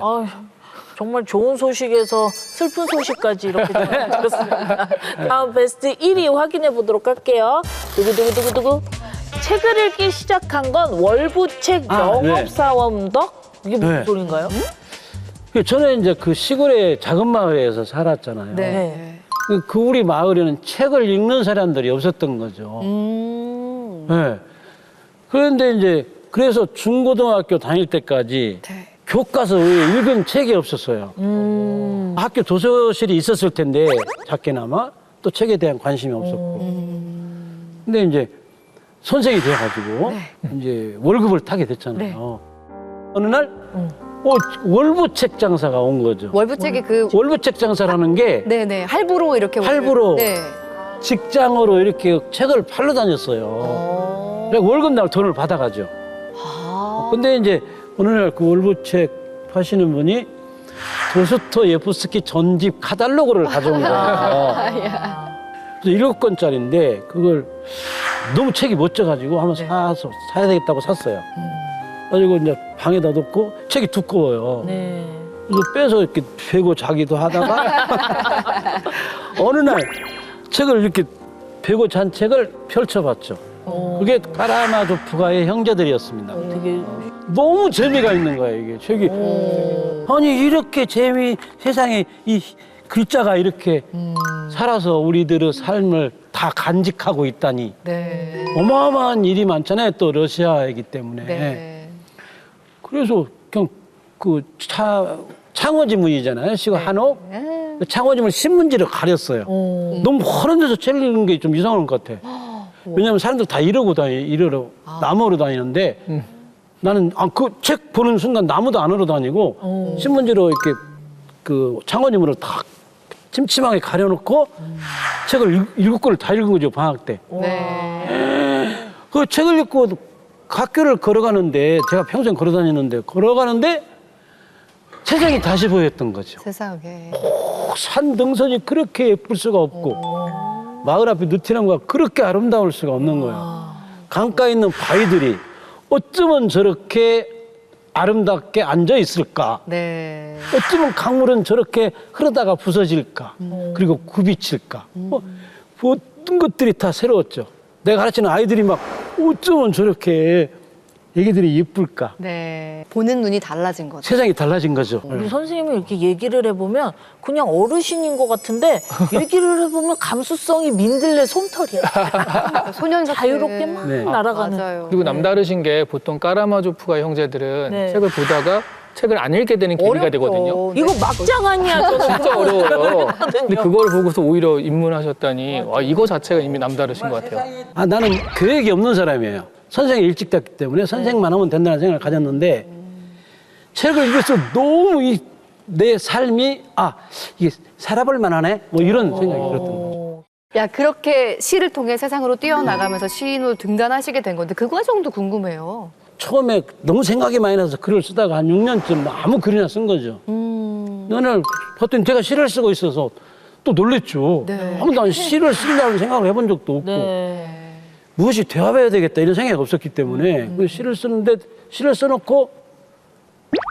아유, 정말 좋은 소식에서 슬픈 소식까지 이렇게 들었습니다. 다음 베스트 1위 확인해 보도록 할게요. 두구두구두구두구. 책을 읽기 시작한 건 월부책 영업사원덕? 이게 무슨 네. 소린가요? 저는 이제 그 시골의 작은 마을에서 살았잖아요. 네. 그 우리 마을에는 책을 읽는 사람들이 없었던 거죠. 네. 그런데 이제 그래서 중고등학교 다닐 때까지 네. 교과서 외에 읽은 책이 없었어요. 학교 도서실이 있었을 텐데 작게나마 또 책에 대한 관심이 없었고. 근데 이제 선생이 돼가지고 이제 월급을 타게 됐잖아요. 어느 날 월부책 장사가 온 거죠. 월부책이 그 월부책 장사라는 게 네네 할부로 이렇게 할부로 네. 직장으로 이렇게 책을 팔러 다녔어요. 그래서 월급날 돈을 받아가죠. 근데 이제 어느 날 그 월부책 파시는 분이 도스토예프스키 전집 카탈로그를 가져온 거예요. 그래서 7권짜리인데 그걸 너무 책이 멋져가지고 한번 사야 되겠다고 샀어요. 그리고 이제 방에다 놓고 책이 두꺼워요. 네. 그래서 빼서 이렇게 베고 자기도 하다가 어느 날 책을 이렇게 베고 잔 책을 펼쳐봤죠. 그게 카라마조프가의 형제들이었습니다. 되게 너무 재미가 있는 거예요, 이게 책이. 아니 이렇게 세상에 이 글자가 이렇게 살아서 우리들의 삶을 다 간직하고 있다니. 네. 어마어마한 일이 많잖아요, 또 러시아이기 때문에. 네. 그래서 그냥 그 창호지문이잖아요, 시골 한옥. 그 창호지문 신문지를 가렸어요. 너무 허런 데서 책을 읽는 게 좀 이상한 것 같아. 왜냐면 사람들 다 이러러 나무로 다니는데 나는 그 책 보는 순간 나무도 안 으러 다니고 신문지로 이렇게 그 창호지문을 다 침침하게 가려놓고 책을 7권을 다 읽은 거죠, 방학 때. 네. 그 책을 읽고 학교를 걸어가는데 제가 평생 걸어다녔는데 걸어가는데 세상이 다시 보였던 거죠. 세상에. 산 등선이 그렇게 예쁠 수가 없고 마을 앞에 느티나무가 그렇게 아름다울 수가 없는 거예요. 강가에 있는 바위들이 어쩌면 저렇게 아름답게 앉아 있을까? 네. 어쩌면 강물은 저렇게 흐르다가 부서질까? 그리고 굽이칠까? 모든 것들이 다 새로웠죠. 내가 가르치는 아이들이 막 어쩌면 저렇게 애기들이 예쁠까? 네. 보는 눈이 달라진 거죠. 세상이 달라진 거죠. 우리 선생님이 이렇게 얘기를 해보면 그냥 어르신인 것 같은데 얘기를 해보면 감수성이 민들레 솜털이야. 소년사 자유롭게 막 네. 날아가는. 맞아요. 그리고 남다르신 게 보통 까라마조프가 형제들은 네. 책을 보다가 책을 안 읽게 되는 계기가 어렵죠. 되거든요. 네. 이거 막장 아니야. 저는. 진짜 어려워요. 근데 그걸 보고서 오히려 입문하셨다니 와, 이거 자체가 이미 남다르신 것 같아요. 나는 계획이 없는 사람이에요. 선생이 일찍 됐기 때문에 선생만 하면 된다는 생각을 가졌는데 책을 읽을수록 너무 내 삶이 이게 살아볼 만하네? 뭐 이런 생각이 들었던 거죠. 야, 그렇게 시를 통해 세상으로 뛰어나가면서 시인으로 등단하시게 된 건데 그 과정도 궁금해요. 처음에 너무 생각이 많이 나서 글을 쓰다가 한 6년쯤 아무 글이나 쓴 거죠. 어느 날 봤더니 제가 시를 쓰고 있어서 또 놀랬죠. 네. 아무도 난 시를 쓴다는 생각을 해본 적도 없고 네. 무엇이 되어봐야 되겠다 이런 생각이 없었기 때문에 그 시를 쓰는데 시를 써놓고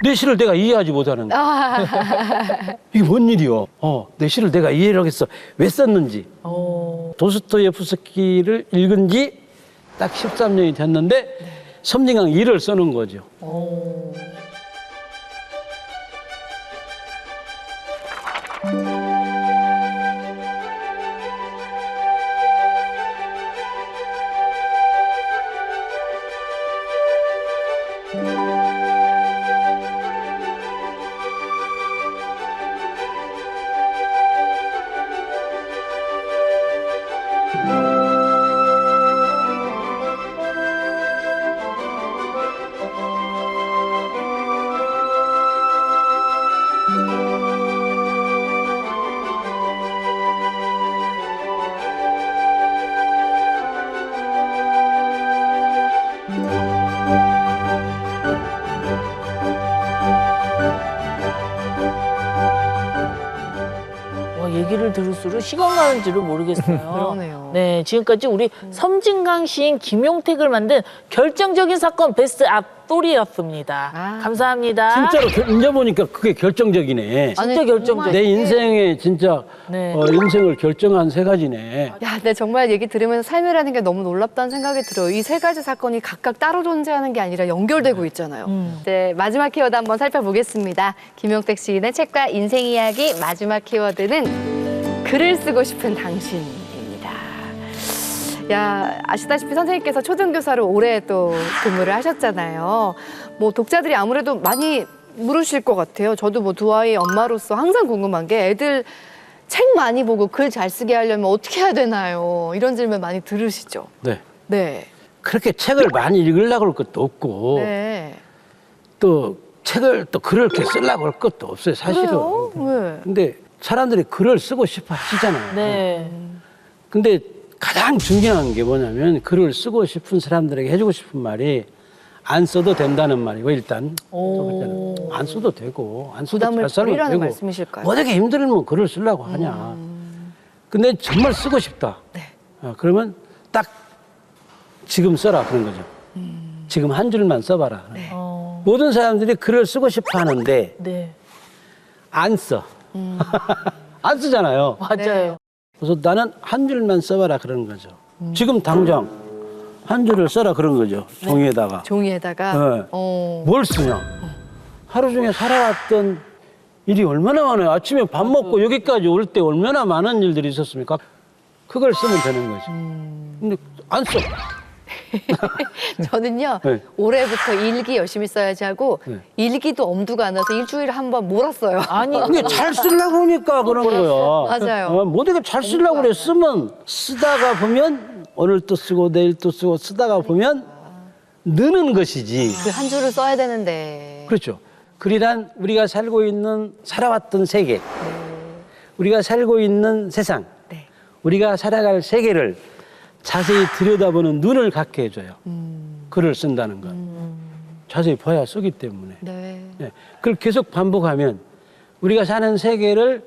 내 시를 내가 이해하지 못하는 거야. 이게 뭔 일이요? 내 시를 내가 이해를 하겠어. 왜 썼는지. 도스토예프스키를 읽은 지 딱 13년이 됐는데 섬진강 2를 써는 거죠. 말씀을 들을수록 시간 가는 줄을 모르겠어요. 그러네요. 네, 지금까지 우리 섬진강 시인 김용택을 만든 결정적인 사건 베스트 앞돌이었습니다. 아. 감사합니다. 진짜로 이제 보니까 그게 결정적이네. 아니, 진짜 결정적. 정말 내 인생에 진짜 네. 인생을 결정한 세 가지네. 야, 네, 정말 얘기 들으면서 삶이라는 게 너무 놀랍다는 생각이 들어요. 이 세 가지 사건이 각각 따로 존재하는 게 아니라 연결되고 있잖아요. 네, 마지막 키워드 한번 살펴보겠습니다. 김용택 시인의 책과 인생 이야기 마지막 키워드는 글을 쓰고 싶은 당신입니다. 야, 아시다시피 선생님께서 초등교사로 오래 또 근무를 하셨잖아요. 뭐 독자들이 아무래도 많이 물으실 것 같아요. 저도 뭐 두 아이 엄마로서 항상 궁금한 게 애들 책 많이 보고 글 잘 쓰게 하려면 어떻게 해야 되나요? 이런 질문 많이 들으시죠? 네. 네. 그렇게 책을 많이 읽으려고 할 것도 없고 네. 또 책을 또 글을 이렇게 쓰려고 할 것도 없어요, 사실은. 그래요? 왜? 근데 사람들이 글을 쓰고 싶어 하시잖아요. 네. 근데 가장 중요한 게 뭐냐면 글을 쓰고 싶은 사람들에게 해주고 싶은 말이 안 써도 된다는 말이고 일단 안 써도 되고 안 써도 부담을 잘 살면 버리라는 되고 말씀이실까요? 뭐 되게 힘들면 글을 쓰려고 하냐. 근데 정말 쓰고 싶다. 네. 그러면 딱 지금 써라 그런 거죠. 지금 한 줄만 써봐라. 네. 모든 사람들이 글을 쓰고 싶어 하는데 네. 안 써. 안 쓰잖아요. 맞아요. 그래서 나는 한 줄만 써봐라 그러는 거죠. 지금 당장 한 줄을 써라 그런 거죠. 종이에다가. 종이에다가. 네. 뭘 쓰냐? 하루 중에 살아왔던 일이 얼마나 많아요. 아침에 밥 먹고 여기까지 올 때 얼마나 많은 일들이 있었습니까? 그걸 쓰면 되는 거죠. 근데 안 써. 저는요, 네. 올해부터 일기 열심히 써야지 하고, 네. 일기도 엄두가 안 나서 일주일에 한 번 몰았어요. 아니, 근데 잘 쓰려고 하니까 그런 거야. 맞아요. 모두가 잘 쓰려고 그래. 쓰면 쓰다가 보면 오늘 또 쓰고 내일 또 쓰고 쓰다가 보면 느는 것이지. 그 한 줄을 써야 되는데. 그렇죠. 글이란 우리가 살고 있는 살아왔던 세계, 우리가 살고 있는 세상, 네. 우리가 살아갈 세계를 자세히 들여다보는 눈을 갖게 해줘요. 글을 쓴다는 건. 자세히 봐야 쓰기 때문에. 네. 네. 그걸 계속 반복하면 우리가 사는 세계를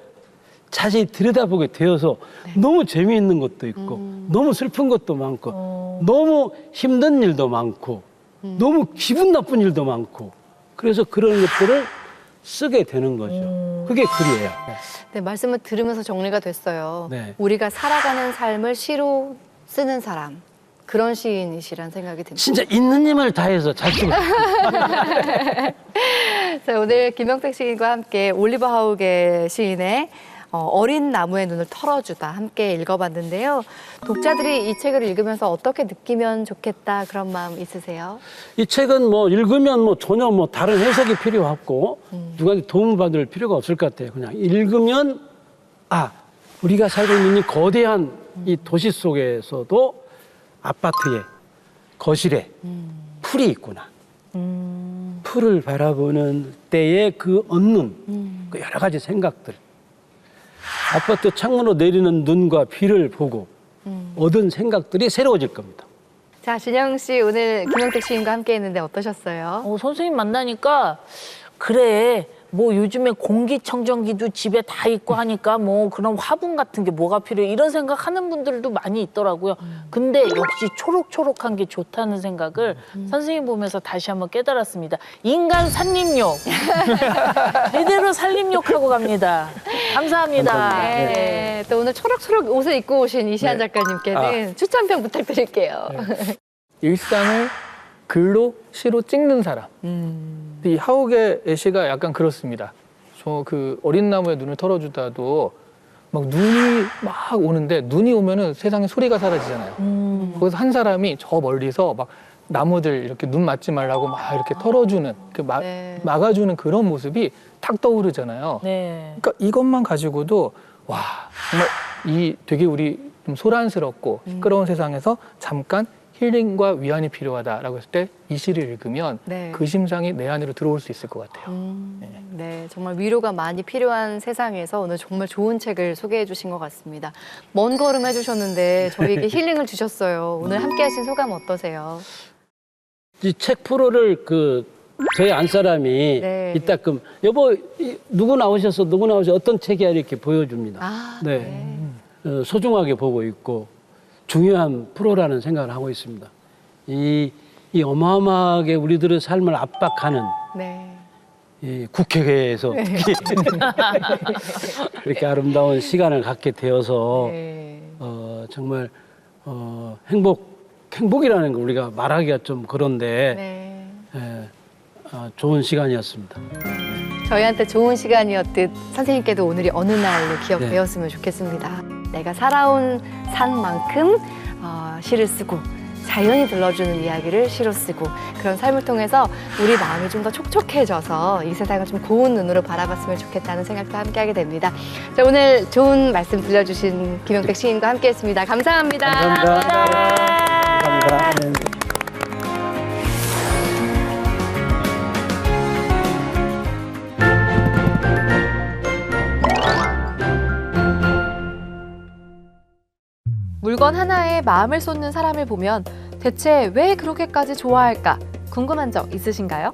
자세히 들여다보게 되어서 너무 재미있는 것도 있고 너무 슬픈 것도 많고 너무 힘든 일도 많고 너무 기분 나쁜 일도 많고 그래서 그런 것들을 쓰게 되는 거죠. 그게 글이에요. 네, 말씀을 들으면서 정리가 됐어요. 네. 우리가 살아가는 삶을 시로 쓰는 사람. 그런 시인이시란 생각이 듭니다. 진짜 있는 힘을 다해서 잘 쓰고 자, 오늘 김용택 시인과 함께 올리버 하욱의 시인의 어린 나무의 눈을 털어주다 함께 읽어봤는데요. 독자들이 이 책을 읽으면서 어떻게 느끼면 좋겠다 그런 마음 있으세요? 이 책은 뭐 읽으면 뭐 전혀 뭐 다른 해석이 필요 없고 누구한테 도움을 받을 필요가 없을 것 같아요. 그냥 읽으면 우리가 살고 있는 이 거대한 이 도시 속에서도 아파트에 거실에 풀이 있구나. 풀을 바라보는 때의 그 얻는 그 여러 가지 생각들. 아파트 창문으로 내리는 눈과 비를 보고 얻은 생각들이 새로워질 겁니다. 자, 진영 씨 오늘 김용택 시인과 함께 했는데 어떠셨어요? 선생님 만나니까 그래 뭐 요즘에 공기청정기도 집에 다 있고 하니까 뭐 그런 화분 같은 게 뭐가 필요해 이런 생각하는 분들도 많이 있더라고요. 근데 역시 초록초록한 게 좋다는 생각을 선생님 보면서 다시 한번 깨달았습니다. 인간 산림욕 제대로 산림욕하고 갑니다. 감사합니다. 네. 또 오늘 초록초록 옷을 입고 오신 이시안 작가님께는 추천평 부탁드릴게요. 일상을 글로 시로 찍는 사람. 이 하욱의 시가 약간 그렇습니다. 저 그 어린 나무에 눈을 털어주다도 막 눈이 막 오는데 눈이 오면은 세상에 소리가 사라지잖아요. 거기서 한 사람이 저 멀리서 막 나무들 이렇게 눈 맞지 말라고 막 이렇게 털어주는 네. 막아주는 그런 모습이 탁 떠오르잖아요. 네. 그러니까 이것만 가지고도 와 정말 이 되게 우리 좀 소란스럽고 시끄러운 세상에서 잠깐 힐링과 위안이 필요하다라고 했을 때 이 시를 읽으면 네. 그 심상이 내 안으로 들어올 수 있을 것 같아요. 네, 정말 위로가 많이 필요한 세상에서 오늘 정말 좋은 책을 소개해 주신 것 같습니다. 먼 걸음 해주셨는데 저희에게 힐링을 주셨어요. 오늘 함께 하신 소감 어떠세요? 이 책 프로를 그 저희 안사람이 네. 이따금 여보 누구 나오셨어 어떤 책이야 이렇게 보여줍니다. 아, 네. 소중하게 보고 있고 중요한 프로라는 생각을 하고 있습니다. 이 어마어마하게 우리들의 삶을 압박하는 네. 이 국회에서 특히 이렇게 아름다운 시간을 갖게 되어서 네. 정말 행복이라는 거 우리가 말하기가 좀 그런데 네. 좋은 시간이었습니다. 저희한테 좋은 시간이었듯 선생님께도 오늘이 어느 날로 네. 기억되었으면 좋겠습니다. 내가 살아온 산만큼 시를 쓰고 자연이 들려주는 이야기를 시로 쓰고 그런 삶을 통해서 우리 마음이 좀 더 촉촉해져서 이 세상을 좀 고운 눈으로 바라봤으면 좋겠다는 생각도 함께하게 됩니다. 자, 오늘 좋은 말씀 들려주신 김용택 시인과 함께했습니다. 감사합니다. 감사합니다. 물건 하나에 마음을 쏟는 사람을 보면 대체 왜 그렇게까지 좋아할까 궁금한 적 있으신가요?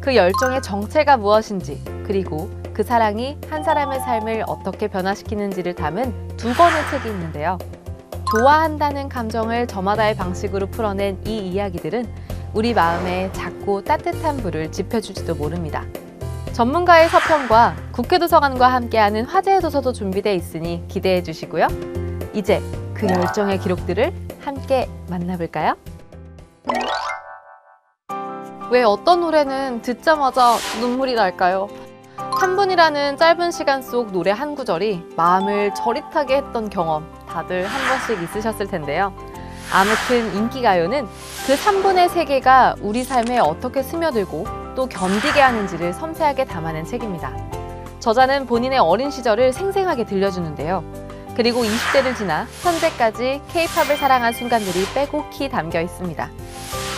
그 열정의 정체가 무엇인지 그리고 그 사랑이 한 사람의 삶을 어떻게 변화시키는지를 담은 2권의 책이 있는데요. 좋아한다는 감정을 저마다의 방식으로 풀어낸 이 이야기들은 우리 마음에 작고 따뜻한 불을 지펴줄지도 모릅니다. 전문가의 서평과 국회도서관과 함께하는 화제의 도서도 준비되어 있으니 기대해 주시고요. 이제 그 열정의 기록들을 함께 만나볼까요? 왜 어떤 노래는 듣자마자 눈물이 날까요? 3분이라는 짧은 시간 속 노래 한 구절이 마음을 저릿하게 했던 경험 다들 한 번씩 있으셨을 텐데요. 아무튼 인기가요는 그 3분의 세계가 우리 삶에 어떻게 스며들고 또 견디게 하는지를 섬세하게 담아낸 책입니다. 저자는 본인의 어린 시절을 생생하게 들려주는데요. 그리고 20대를 지나 현재까지 K-팝을 사랑한 순간들이 빼곡히 담겨 있습니다.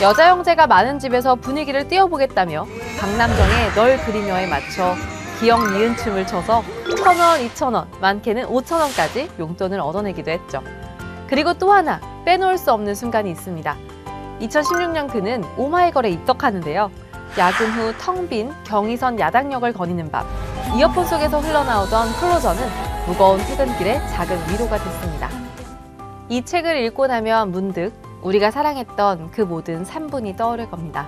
여자 형제가 많은 집에서 분위기를 띄워보겠다며 박남정의 널 그리며에 맞춰 기억 니은 춤을 춰서 1,000원, 2,000원, 많게는 5,000원까지 용돈을 얻어내기도 했죠. 그리고 또 하나 빼놓을 수 없는 순간이 있습니다. 2016년 그는 오마이걸에 입덕하는데요. 야근 후 텅 빈 경의선 야당역을 거니는 밤, 이어폰 속에서 흘러나오던 클로저는 무거운 퇴근길에 작은 위로가 됐습니다. 이 책을 읽고 나면 문득 우리가 사랑했던 그 모든 3분이 떠오를 겁니다.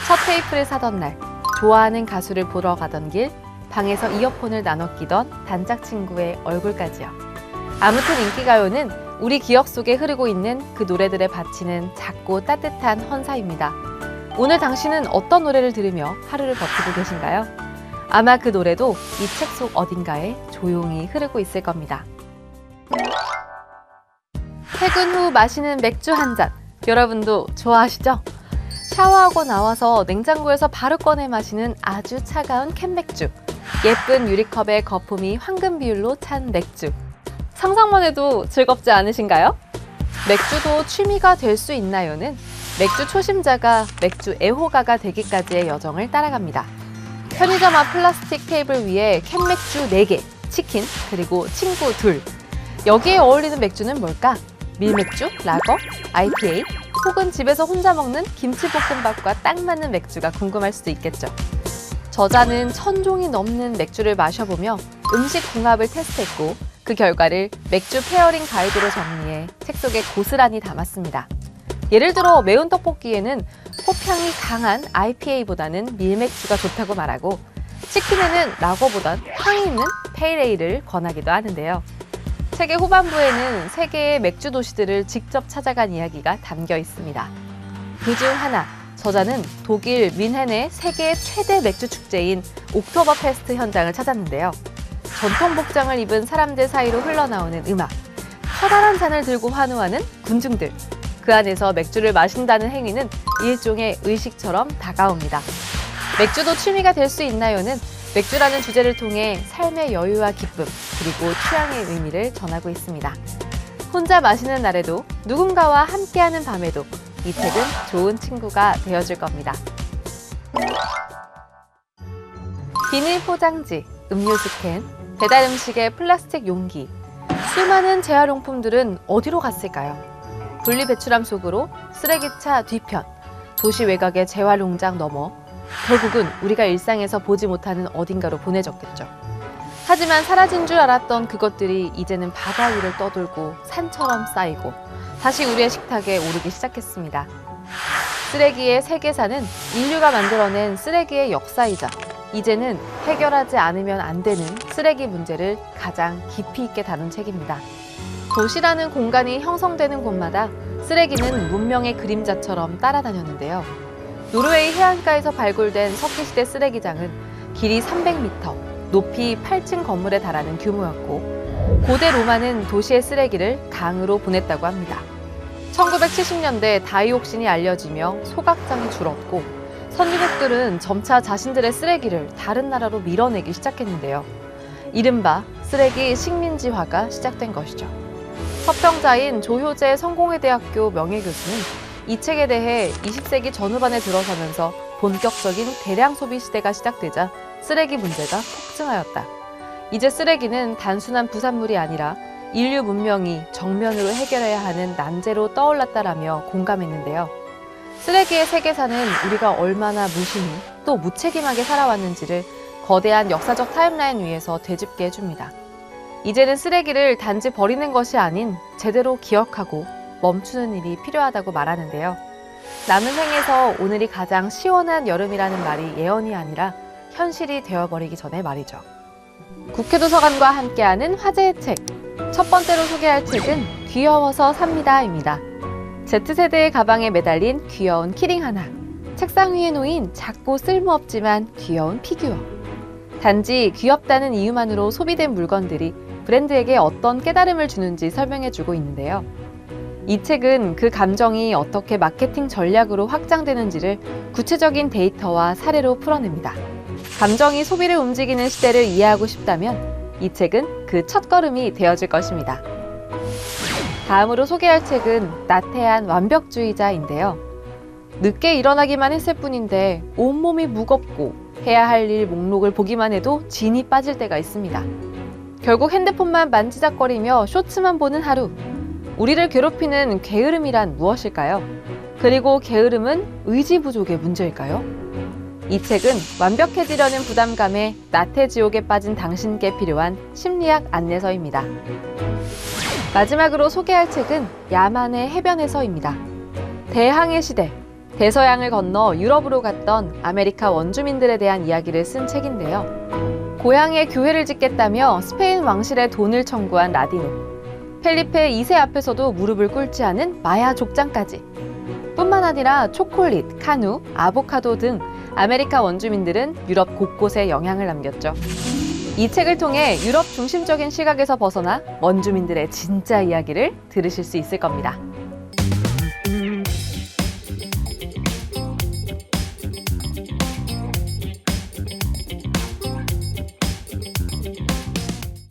첫 테이프를 사던 날, 좋아하는 가수를 보러 가던 길, 방에서 이어폰을 나눠 끼던 단짝 친구의 얼굴까지요. 아무튼 인기가요는 우리 기억 속에 흐르고 있는 그 노래들에 바치는 작고 따뜻한 헌사입니다. 오늘 당신은 어떤 노래를 들으며 하루를 버티고 계신가요? 아마 그 노래도 이 책 속 어딘가에 조용히 흐르고 있을 겁니다. 퇴근 후 마시는 맥주 한 잔, 여러분도 좋아하시죠? 샤워하고 나와서 냉장고에서 바로 꺼내 마시는 아주 차가운 캔맥주, 예쁜 유리컵에 거품이 황금 비율로 찬 맥주. 상상만 해도 즐겁지 않으신가요? 맥주도 취미가 될 수 있나요는 맥주 초심자가 맥주 애호가가 되기까지의 여정을 따라갑니다. 편의점 앞 플라스틱 테이블 위에 캔맥주 4개, 치킨, 그리고 친구 2. 여기에 어울리는 맥주는 뭘까? 밀맥주, 라거, IPA, 혹은 집에서 혼자 먹는 김치볶음밥과 딱 맞는 맥주가 궁금할 수도 있겠죠. 저자는 1000종이 넘는 맥주를 마셔보며 음식 궁합을 테스트했고 그 결과를 맥주 페어링 가이드로 정리해 책 속에 고스란히 담았습니다. 예를 들어 매운 떡볶이에는 호평이 강한 IPA보다는 밀맥주가 좋다고 말하고 치킨에는 라거보단 향이 있는 페일에일을 권하기도 하는데요. 책의 후반부에는 세계의 맥주 도시들을 직접 찾아간 이야기가 담겨 있습니다. 그중 하나, 저자는 독일 뮌헨의 세계 최대 맥주 축제인 옥토버 페스트 현장을 찾았는데요. 전통 복장을 입은 사람들 사이로 흘러나오는 음악, 커다란 잔을 들고 환호하는 군중들, 그 안에서 맥주를 마신다는 행위는 일종의 의식처럼 다가옵니다. 맥주도 취미가 될 수 있나요는 맥주라는 주제를 통해 삶의 여유와 기쁨, 그리고 취향의 의미를 전하고 있습니다. 혼자 마시는 날에도 누군가와 함께하는 밤에도 이 책은 좋은 친구가 되어줄 겁니다. 비닐 포장지, 음료수 캔, 배달 음식의 플라스틱 용기, 수많은 재활용품들은 어디로 갔을까요? 분리배출함 속으로 쓰레기차 뒤편, 도시 외곽의 재활용장 너머, 결국은 우리가 일상에서 보지 못하는 어딘가로 보내졌겠죠. 하지만 사라진 줄 알았던 그것들이 이제는 바다 위를 떠돌고 산처럼 쌓이고 다시 우리의 식탁에 오르기 시작했습니다. 쓰레기의 세계사는 인류가 만들어낸 쓰레기의 역사이자 이제는 해결하지 않으면 안 되는 쓰레기 문제를 가장 깊이 있게 다룬 책입니다. 도시라는 공간이 형성되는 곳마다 쓰레기는 문명의 그림자처럼 따라다녔는데요. 노르웨이 해안가에서 발굴된 석기시대 쓰레기장은 길이 300m, 높이 8층 건물에 달하는 규모였고 고대 로마는 도시의 쓰레기를 강으로 보냈다고 합니다. 1970년대 다이옥신이 알려지며 소각장이 줄었고 선진국들은 점차 자신들의 쓰레기를 다른 나라로 밀어내기 시작했는데요. 이른바 쓰레기 식민지화가 시작된 것이죠. 서평자인 조효재 성공회대학교 명예교수는 이 책에 대해 20세기 전후반에 들어서면서 본격적인 대량 소비 시대가 시작되자 쓰레기 문제가 폭증하였다. 이제 쓰레기는 단순한 부산물이 아니라 인류 문명이 정면으로 해결해야 하는 난제로 떠올랐다라며 공감했는데요. 쓰레기의 세계사는 우리가 얼마나 무심히 또 무책임하게 살아왔는지를 거대한 역사적 타임라인 위에서 되짚게 해줍니다. 이제는 쓰레기를 단지 버리는 것이 아닌 제대로 기억하고 멈추는 일이 필요하다고 말하는데요. 남은 생에서 오늘이 가장 시원한 여름이라는 말이 예언이 아니라 현실이 되어버리기 전에 말이죠. 국회도서관과 함께하는 화제의 책. 첫 번째로 소개할 책은 귀여워서 삽니다입니다. Z세대의 가방에 매달린 귀여운 키링 하나. 책상 위에 놓인 작고 쓸모없지만 귀여운 피규어. 단지 귀엽다는 이유만으로 소비된 물건들이 브랜드에게 어떤 깨달음을 주는지 설명해주고 있는데요. 이 책은 그 감정이 어떻게 마케팅 전략으로 확장되는지를 구체적인 데이터와 사례로 풀어냅니다. 감정이 소비를 움직이는 시대를 이해하고 싶다면 이 책은 그 첫걸음이 되어줄 것입니다. 다음으로 소개할 책은 나태한 완벽주의자인데요. 늦게 일어나기만 했을 뿐인데 온몸이 무겁고 해야 할 일 목록을 보기만 해도 진이 빠질 때가 있습니다. 결국 핸드폰만 만지작거리며 쇼츠만 보는 하루. 우리를 괴롭히는 게으름이란 무엇일까요? 그리고 게으름은 의지 부족의 문제일까요? 이 책은 완벽해지려는 부담감에 나태지옥에 빠진 당신께 필요한 심리학 안내서입니다. 마지막으로 소개할 책은 야만의 해변에서입니다. 대항해 시대, 대서양을 건너 유럽으로 갔던 아메리카 원주민들에 대한 이야기를 쓴 책인데요. 고향에 교회를 짓겠다며 스페인 왕실에 돈을 청구한 라디노. 펠리페 2세 앞에서도 무릎을 꿇지 않은 마야 족장까지. 뿐만 아니라 초콜릿, 카누, 아보카도 등 아메리카 원주민들은 유럽 곳곳에 영향을 남겼죠. 이 책을 통해 유럽 중심적인 시각에서 벗어나 원주민들의 진짜 이야기를 들으실 수 있을 겁니다.